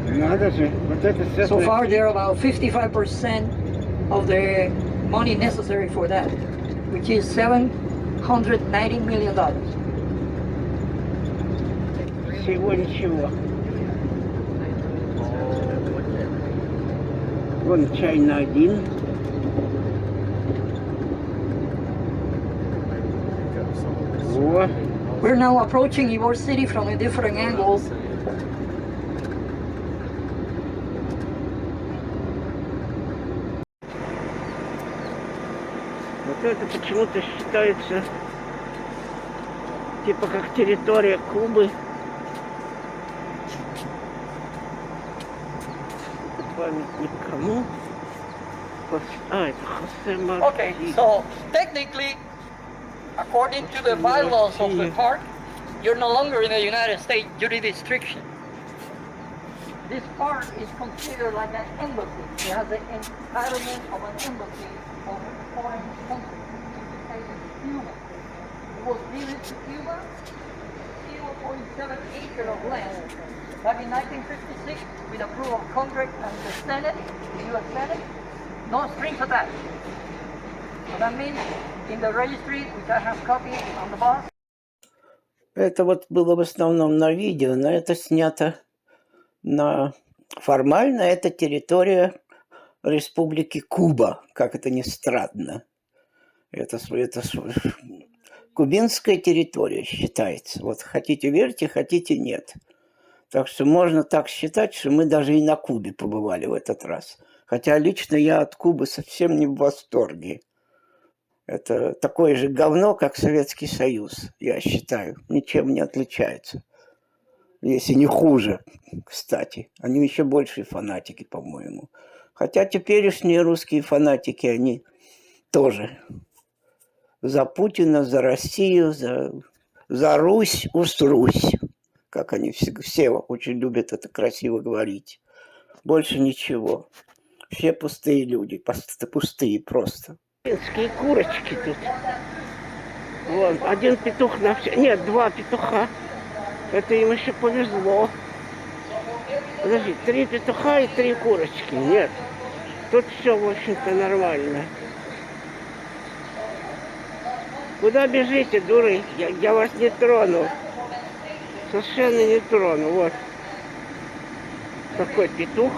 Надо же. Вот это сейчас. So far, they're about 55% of the money necessary for that, which is $790 million. Всего ничего. Вон чай на один. Во. We're now approaching your city from a different angle. Вот это почему-то считается типа как территория Кубы. Это памятник кому? А, это Хосе Марти. Okay, so technically, according to the bylaws of the park, you're no longer in the United States jurisdiction. This park is considered like an embassy. It has the entitlement of an embassy of a foreign country. Cuba. It was given to Cuba 0.7 acres of land back in 1956 with approval of Congress and the Senate, the U.S. Senate. No strings attached. So that means in the registry, which I have copies on the box. Это вот было в основном на видео, но это снято на... Формально это территория Республики Куба, как это ни странно. Это кубинская территория считается. Вот хотите верьте, хотите нет. Так что можно так считать, что мы даже и на Кубе побывали в этот раз. Хотя лично я от Кубы совсем не в восторге. Это такое же говно, как Советский Союз, я считаю. Ничем не отличается. Если не хуже, кстати. Они еще большие фанатики, по-моему. Хотя теперешние русские фанатики, они тоже за Путина, за Россию, за Русь, Русь. Как они все очень любят это красиво говорить. Больше ничего. Все пустые люди, пустые просто. Финские курочки тут. Вон, один петух на все. Нет, два петуха. Это им еще повезло. Подожди, 3 петуха и 3 курочки. Нет, тут все, в общем-то, нормально. Куда бежите, дуры? Я вас не трону. Совершенно не трону. Вот. Такой петух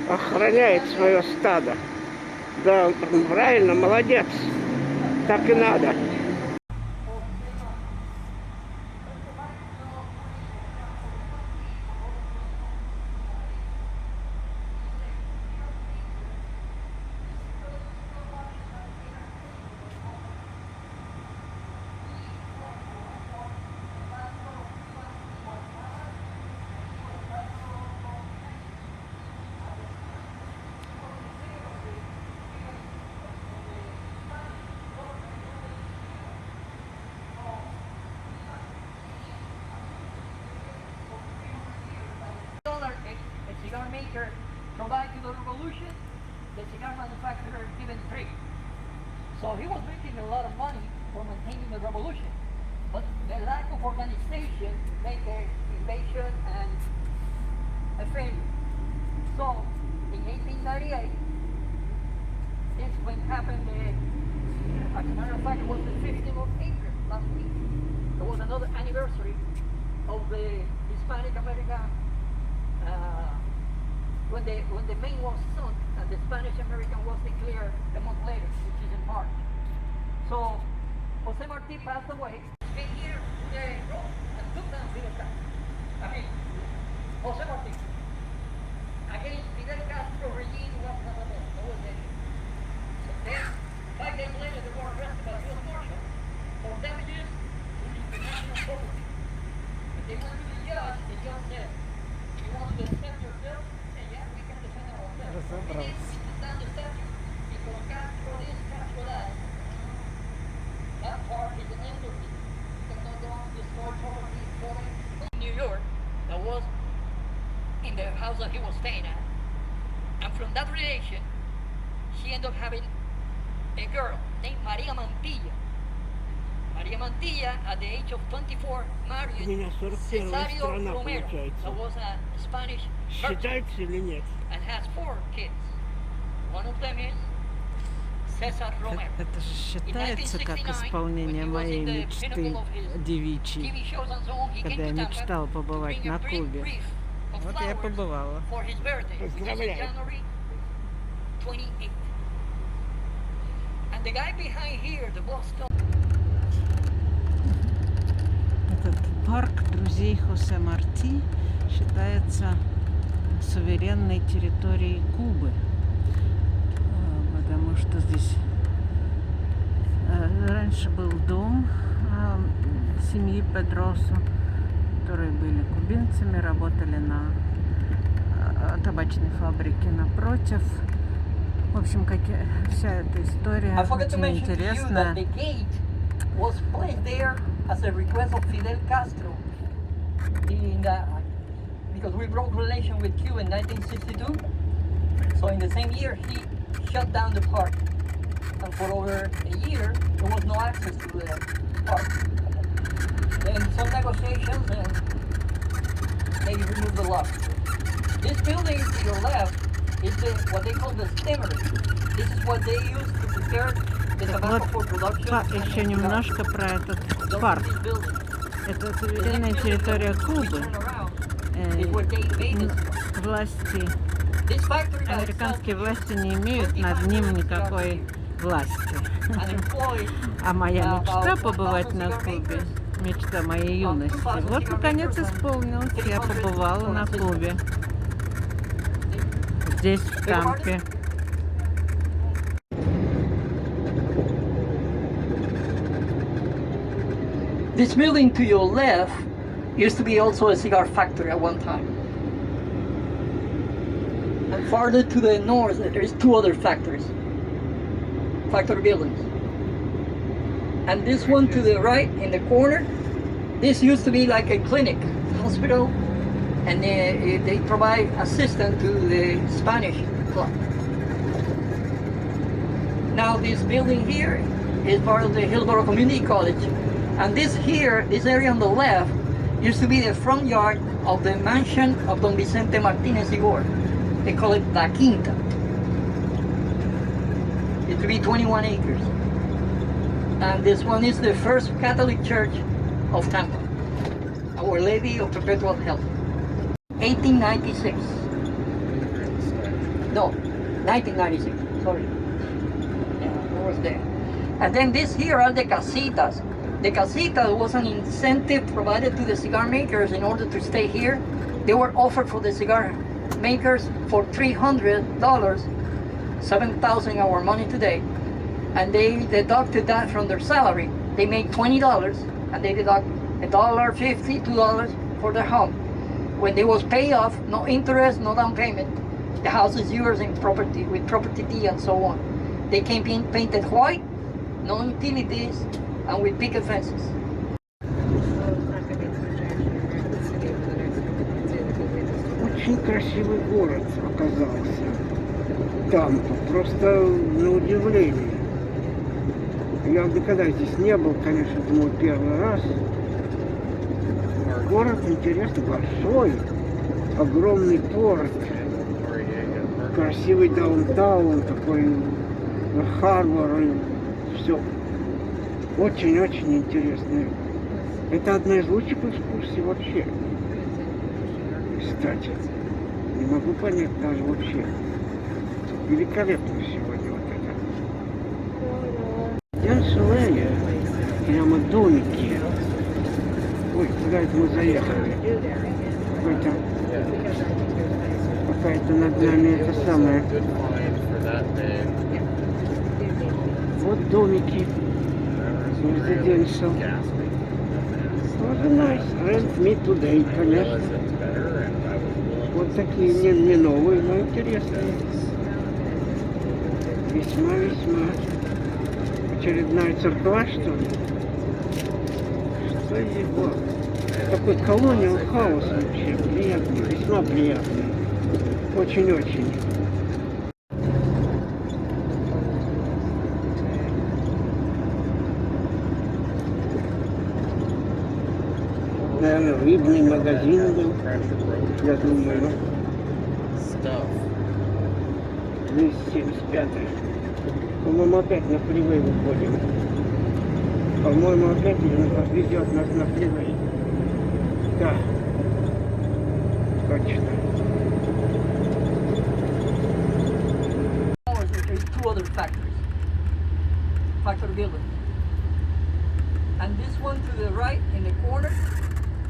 охраняет свое стадо. Да, правильно, молодец. Так и надо. The cigar maker provide to the revolution, the cigar manufacturer given free. So he was making a lot of money for maintaining the revolution. But the lack of organization made the invasion and a failure. So in 1898, this when happened, as a matter of fact, it was the 15th of April last week. There was another anniversary of the Hispanic American when the Maine was sunk and the Spanish American was declared a month later, which is in March. So Jose Marti passed away, came here to the road and took down Fidel Castro. I mean, Jose Marti. Against Fidel Castro regime was not a that was it. So then, 5 days later, they were arrested by U.S. Marshal. собрался. New York, that was in the house that he was staying at. And from that relation, she ended up having a girl named Maria Mantilla. Maria Mantilla, at the age of 24, married Меня 41-я Cesario страна Romero, that получается. was a Spanish merchant, Считается или нет? and has 4 kids. One of them is Cesar Romero. Это же In считается как 1969, исполнение when he was моей in the мечты pinnacle of his девичьей, TV shows and so on, he когда я came to Tampa мечтала to побывать bring a на big Кубе. wreath of Вот я flowers побывала. for his birthday, which is Поздравляю. January 28th. And the guy behind here, the Boston. Этот парк друзей Хосе Марти считается суверенной территорией Кубы, потому что здесь раньше был дом семьи Педросо, которые были кубинцами, работали на табачной фабрике напротив. В общем, вся эта история I forgot to очень mention to you that интересная. the gate was placed there as a request of Fidel Castro because we broke relation with Cuba in 1962. So in the same year, he shut down the park. And for over a year, there was no access to the park. Then some negotiations and they removed the lock. This building to your left is what they call the stimmery. This is what they use to prepare the tobacco for production. Еще немножко про этот парк. This building. Это суверенная территория Кубы. Власти, This factory by американские itself власти не имеют над ним никакой власти. and employed А моя мечта побывать на Кубе, мечта моей юности, вот наконец исполнилась. Я побывала на Кубе, здесь, в Тампе. This building to your left used to be also a cigar factory at one time. And farther to the north, there is 2 other factories, factory buildings. And this one to the right in the corner, this used to be like a clinic, hospital, and they provide assistance to the Spanish club. Now this building here is part of the Hillsborough Community College. And this here, this area on the left, used to be the front yard of the mansion of Don Vicente Martinez Igor. They call it La Quinta. It used to be 21 acres. And this one is the first Catholic church of Tampa, Our Lady of Perpetual Help. 1896. No, 1996, sorry. Yeah, I was there. And then this here are the casitas. The casita was an incentive provided to the cigar makers in order to stay here. They were offered for the cigar makers for $300, $7,000 our money today. And they deducted that from their salary. They make $20 and they deduct $1.50, $2 for their home. When they was paid off, no interest, no down payment. The house is yours in property, with property deed and so on. They came in painted white, no utilities, and with picket fences. Очень красивый город оказался. Тампа. Просто на удивление. Я никогда здесь не был, конечно, думаю, первый раз. Город интересный, большой. Огромный порт. Красивый даунтаун, такой харбор. Все. Очень-очень интересно. Это одна из лучших экскурсий вообще. Кстати, не могу понять даже вообще. Великолепно сегодня вот это. Денсулея, прямо домики. Ой, куда это мы заехали? Какая-то над нами это самое. Вот домики. Residential. Тоже nice. Rent me today, конечно. Вот такие не новые, но интересные. Весьма очередная церква, что ли? Что здесь было? Такой колониал хаос вообще. Приятный, весьма приятный. Очень-очень. Наверное, рыбный магазин был, я думаю. 275. По-моему, опять на фривей выходим. По-моему, опять ведет нас на фривей. Да. Точно. There's two other factories, factory buildings. And this one to the right in the corner,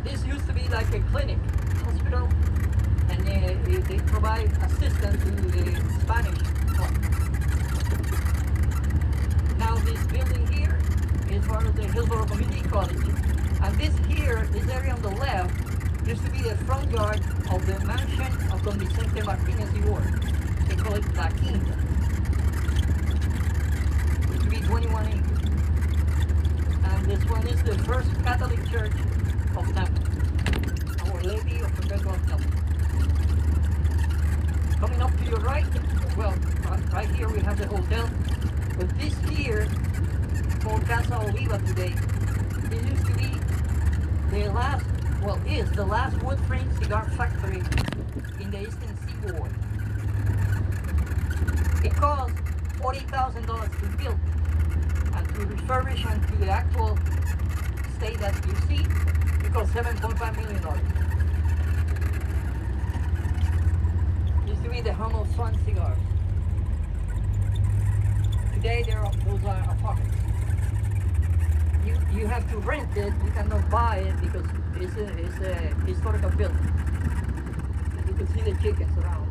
this used to be like a clinic, hospital, and they provide assistance to the Spanish part. Now this building here is part of the Hillsborough Community College. And this here, this area on the left, used to be the front yard of the mansion of Don Vicente Martinez Ybor. They call it La Quinta. It used to be 21 acres. And this one is the first Catholic church of Tampa. Our Lady of Perpetual Help. Coming up to your right, well, right here we have the hotel. But this here, called Casa Oliva today, it used to be the last, well, is the last wood frame cigar factory in the Eastern Seaboard. It cost $40,000 to build and to refurbish and to the actual state that you see, it cost $7.5 million. Used to be the home of Swan Cigars. Today those are apartments. You have to rent it, you cannot buy it because it's a historical building. And you can see the chickens around.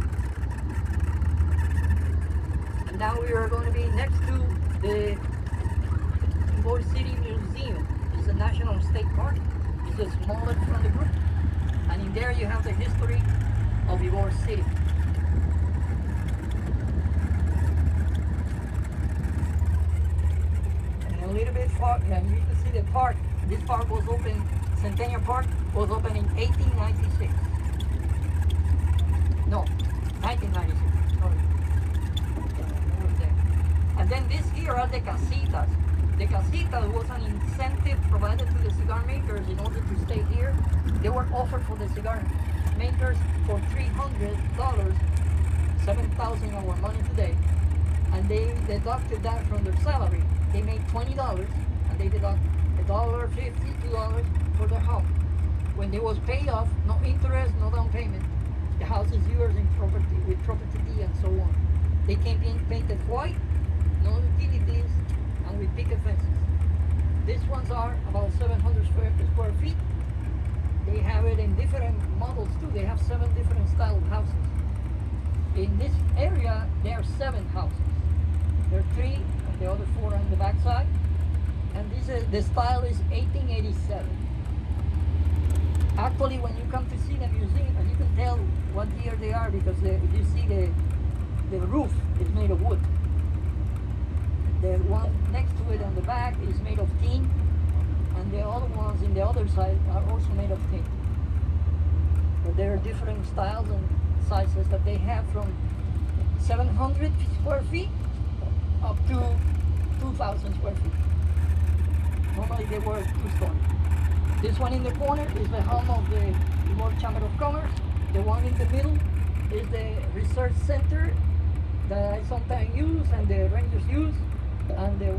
And now we are going to be next to the Ybor City Museum. It's a national state park. It's the smallest from the group. And in there you have the history of Ybor City. And a little bit far, and you can see the park. This park was open, Centennial Park was opened in 1896. No, 1996, sorry. And then this here are the casitas. The casita was an incentive provided to the cigar makers in order to stay here. They were offered for the cigar makers for $300, $7,000 our money today. And they deducted that from their salary. They made $20 and they deduct $1.50, $2 for their home. When they was paid off, no interest, no down payment, the house is yours in property with property deed and so on. They came in painted white, no utilities, and with picket fences. These ones are about 700 square feet. They have it in different models too. They have 7 different style of houses. In this area, there are 7 houses. There are 3, and the other 4 on the back side. And the style is 1887. Actually, when you come to see the museum, and you can tell what year they are because you see the roof is made of wood. The one next to it on the back is made of tin, and the other ones in the other side are also made of tin. But there are different styles and sizes that they have from 700 square feet up to 2,000 square feet. Normally they were 2-story. This one in the corner is the home of the Ybor Chamber of Commerce. The one in the middle is the research center that I sometimes use and the rangers use. And the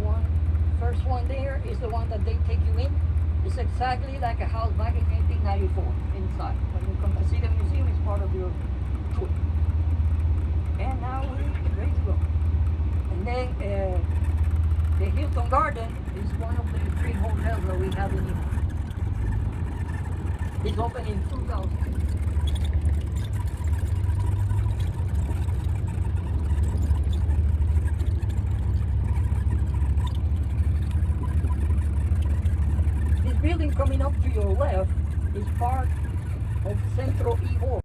first one there is the one that they take you in. It's exactly like a house back in 1894 inside. When you come to see the museum, it's part of your tour. And now we're ready to go. And then the Hilton Garden is one of the 3 hotels that we have in Ybor. It's open in 2000. This building coming up to your left is part of Centro Ybor.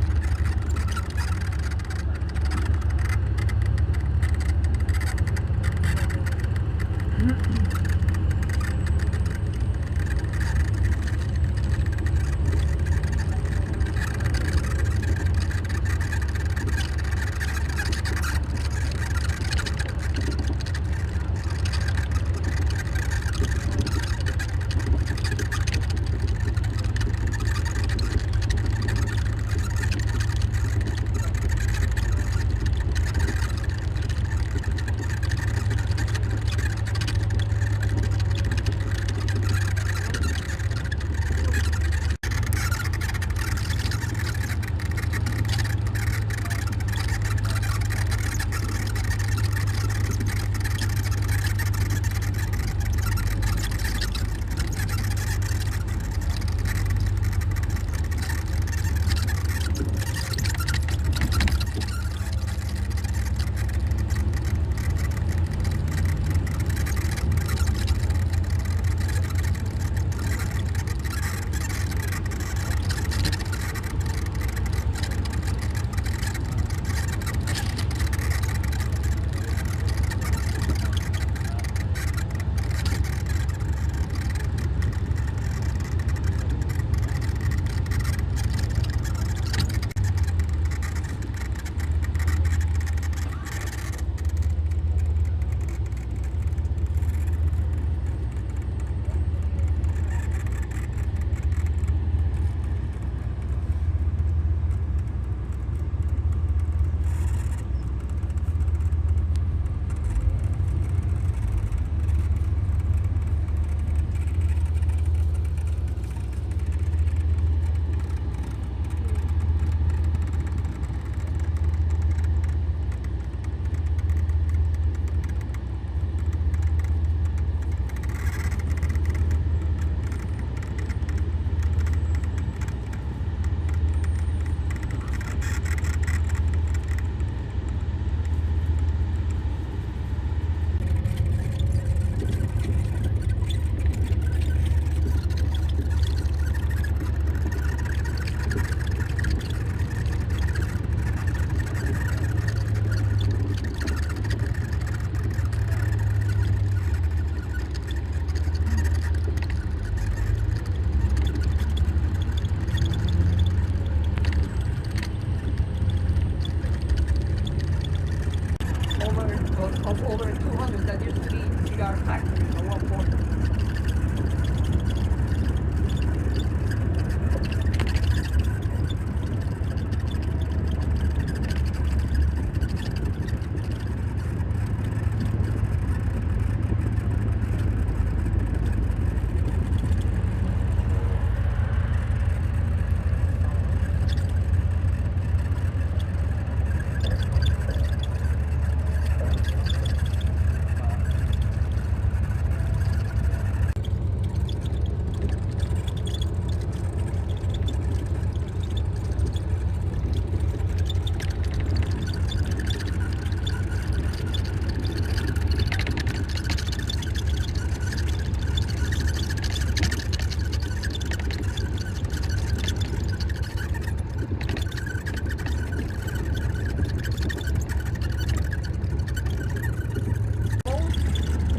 of over 200 that used to be cigar factories at one point.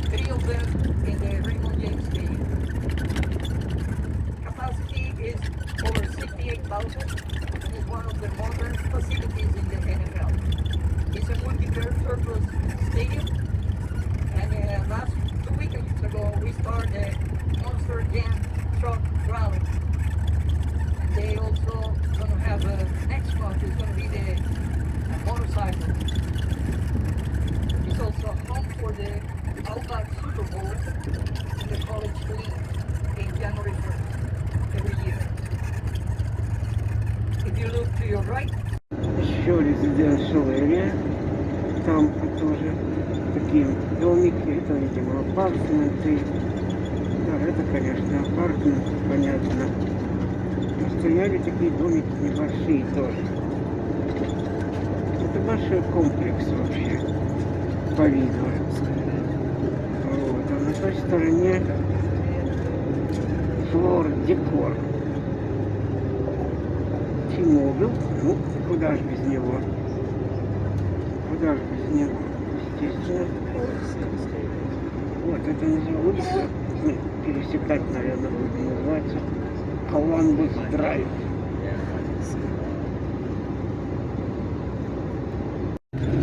Three of them in the Raymond James Stadium. Capacity is over 68,000 and is one of the modern facilities in the NFL. It's a multi-purpose stadium, and last 2 weekends ago we started the Monster Jam Truck Rally. And they also going to have next month is going to be the motorcycle. It's also home for the Outback Super Bowl in the College League in January 1st every year. If you look to your right, Еще резиденциальная, там тоже такие домики, это, видимо, апартаменты. Да, это, конечно, апартамент, понятно. Но стояли такие домики небольшие тоже. Это большой комплекс вообще, по виду. Вот, а на той стороне флор, декор. T-Mobile, ну, куда же без него? Куда же без него? Естественно. Вот, это называется, ну, пересекать, наверное, будет называться Columbus Drive.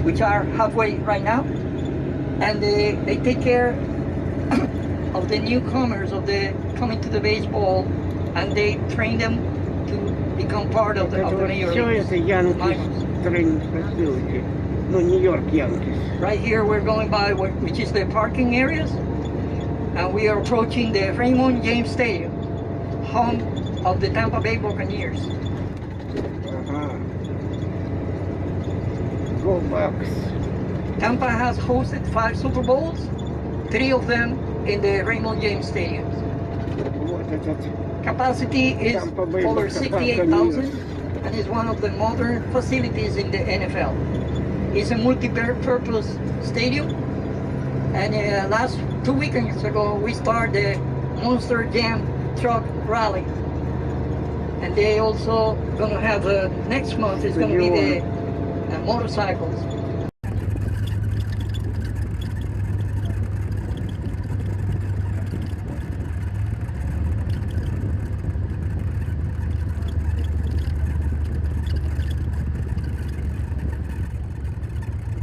which are halfway right now, and they take care of the newcomers of the coming to the baseball, and they train them to become part of the major Все leagues. это Янкис тренинг facility. Ну, Нью-Йорк Янкис. Right here we're going by which is the parking areas, and we are approaching the Raymond James Stadium, home of the Tampa Bay Buccaneers. Ага. Go Bucks. Tampa has hosted 5 Super Bowls, 3 of them in the Raymond James Stadium. Вот этот. Capacity is Tampa Bay over Buccaneers. 68,000 and is one of the modern facilities in the NFL. It's a multi-purpose stadium, and last 2 weekends ago we started the Monster Jam Truck Rally. And they also gonna have next month is gonna be the motorcycles.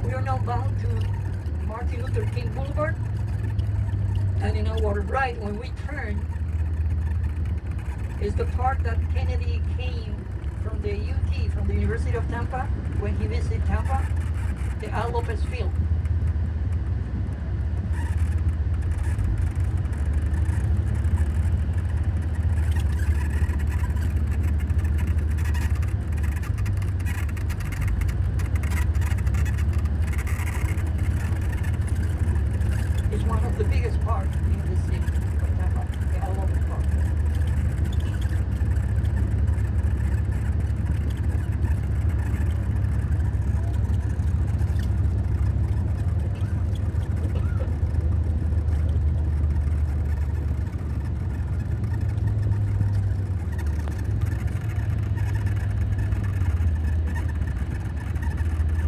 We are now bound to Martin Luther King Boulevard, and in our right when we turn is the part that Kennedy came from the UT, from the University of Tampa, when he visited Tampa, the Al Lopez Field. It's one of the biggest parks in the city of Tampa, the Al Lopez Park.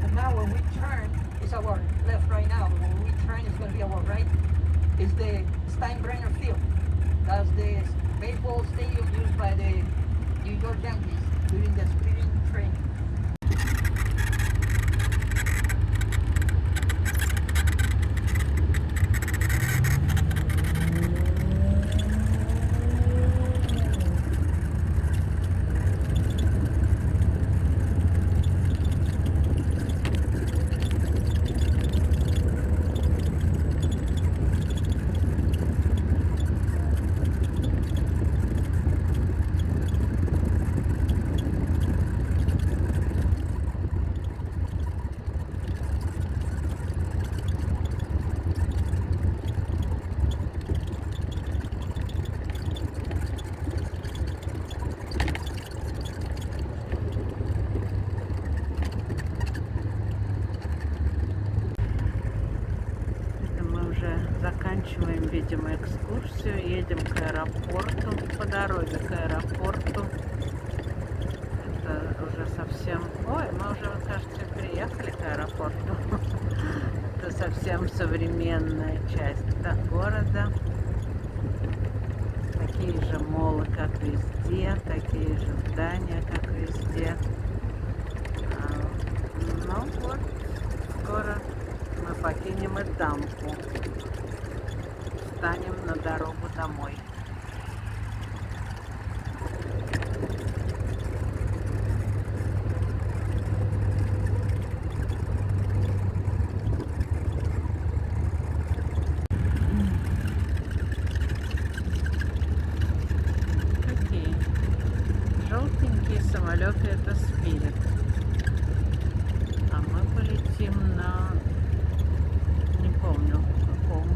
And now when we turn, it's our left right now, but when we turn it's going to be our right, is the Steinbrenner Field. That's the baseball stadium used by the New York Yankees during the spring training. заканчиваем, видимо, экскурсию. Едем к аэропорту. По дороге к аэропорту. Это уже совсем... Ой, мы уже, кажется, приехали к аэропорту. Это совсем современная часть города. Такие же молы, как везде, такие же здания, как везде. Ну вот, скоро мы покинем и Тампу. Встанем на дорогу домой. Какие желтенькие самолеты, это Спирит. А мы полетим на... не помню каком.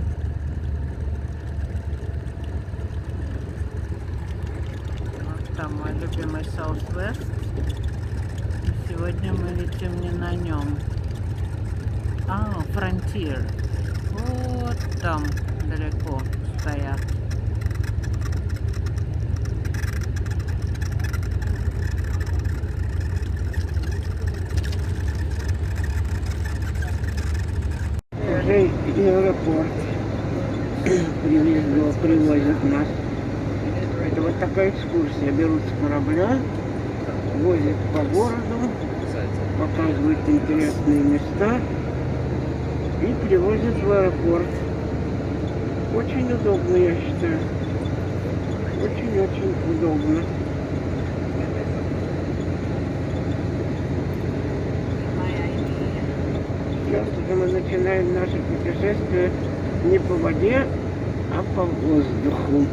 Вот там мой любимый Southwest. Сегодня мы летим не на нем. Frontier. Вот там далеко стоят. Уже аэропорт привозят нас. Это вот такая экскурсия. Берут с корабля, возят по городу, показывают интересные места и привозят в аэропорт. Очень удобно, я считаю. Очень-очень удобно. Сейчас уже мы начинаем наше путешествие не по воде, а по воздуху.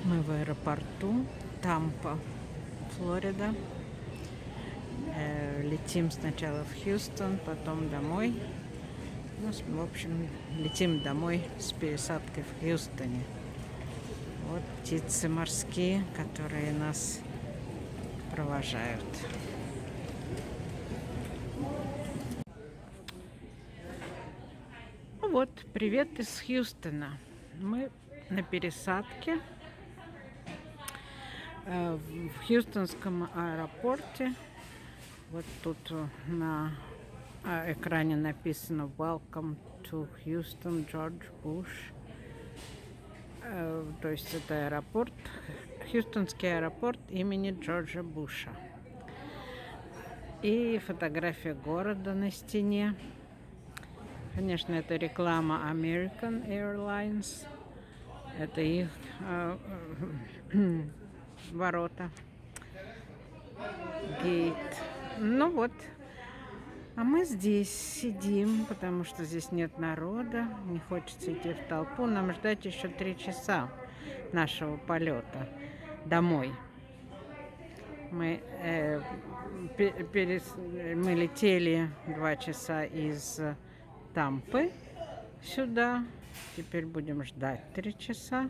Мы в аэропорту Тампа, Флорида. Летим сначала в Хьюстон, потом домой. Ну, в общем, летим домой с пересадкой в Хьюстоне. Вот птицы морские, которые нас провожают. Ну вот, привет из Хьюстона. Мы на пересадке в Хьюстонском аэропорте. Вот тут на экране написано «Welcome to Houston, George Bush». То есть это аэропорт, Хьюстонский аэропорт имени Джорджа Буша. И фотография города на стене. Конечно, это реклама American Airlines. Это их ворота. Гейт. Ну вот. А мы здесь сидим, потому что здесь нет народа. Не хочется идти в толпу. Нам ждать еще 3 часа нашего полета домой. Мы летели 2 часа из Тампы сюда. Теперь будем ждать 3 часа.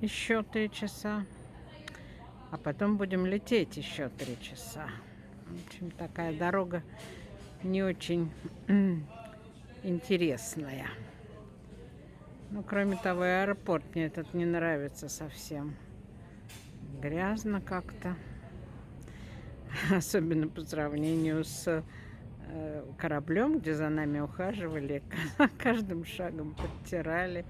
Еще 3 часа. А потом будем лететь еще 3 часа. В общем, такая дорога не очень интересная. Ну, кроме того, аэропорт мне этот не нравится совсем. Грязно как-то. Особенно по сравнению с кораблем, где за нами ухаживали. Каждым шагом подтирали,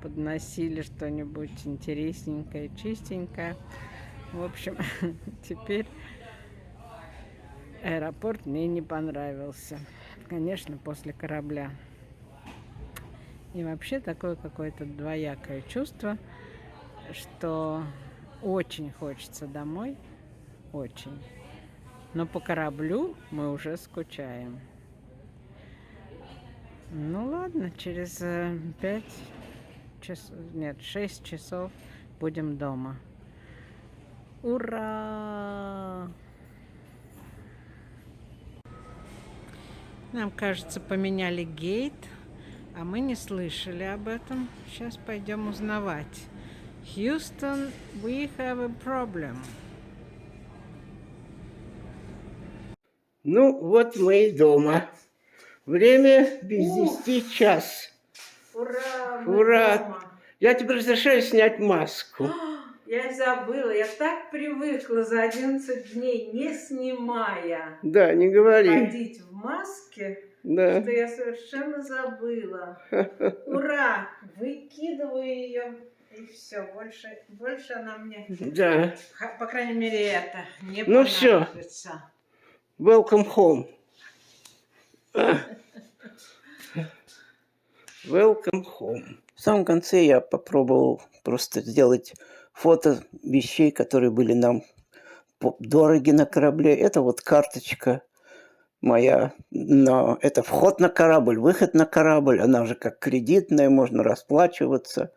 подносили что-нибудь интересненькое, чистенькое. В общем, теперь аэропорт мне не понравился. Конечно, после корабля. И вообще такое какое-то двоякое чувство, что очень хочется домой. Очень. Но по кораблю мы уже скучаем. Ну ладно, через 5 часов, нет, 6 часов будем дома. Ура! Нам, кажется, поменяли гейт, а мы не слышали об этом. Сейчас пойдем узнавать. Houston, we have a problem. Ну, вот мы и дома. Время без 10 час. Ура! Мы Ура! дома. Я тебе разрешаю снять маску. Я забыла, я так привыкла за 11 дней, не снимая, Да, не говори. ходить в маске, Да. что я совершенно забыла. Ура! Выкидываю ее, и все, больше она мне, Да. по крайней мере, это не Ну всё. понадобится. Welcome home. Welcome home. В самом конце я попробовал просто сделать фото вещей, которые были нам дороги на корабле. Это вот карточка моя. Но это вход на корабль, выход на корабль. Она уже как кредитная, можно расплачиваться,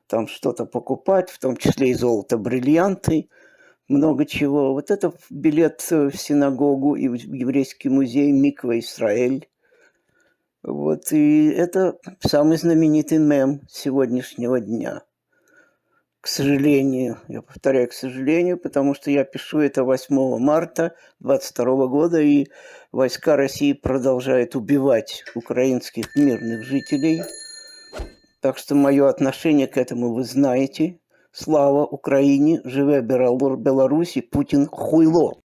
там что-то покупать, в том числе и золото, бриллианты, много чего. Вот это билет в синагогу и в еврейский музей Миква Исраэль. Вот, и это самый знаменитый мем сегодняшнего дня. К сожалению, я повторяю, к сожалению, потому что я пишу это 8 марта 22 года, и войска России продолжают убивать украинских мирных жителей. Так что мое отношение к этому вы знаете. Слава Украине, живе Беларусь, и Путин хуйло.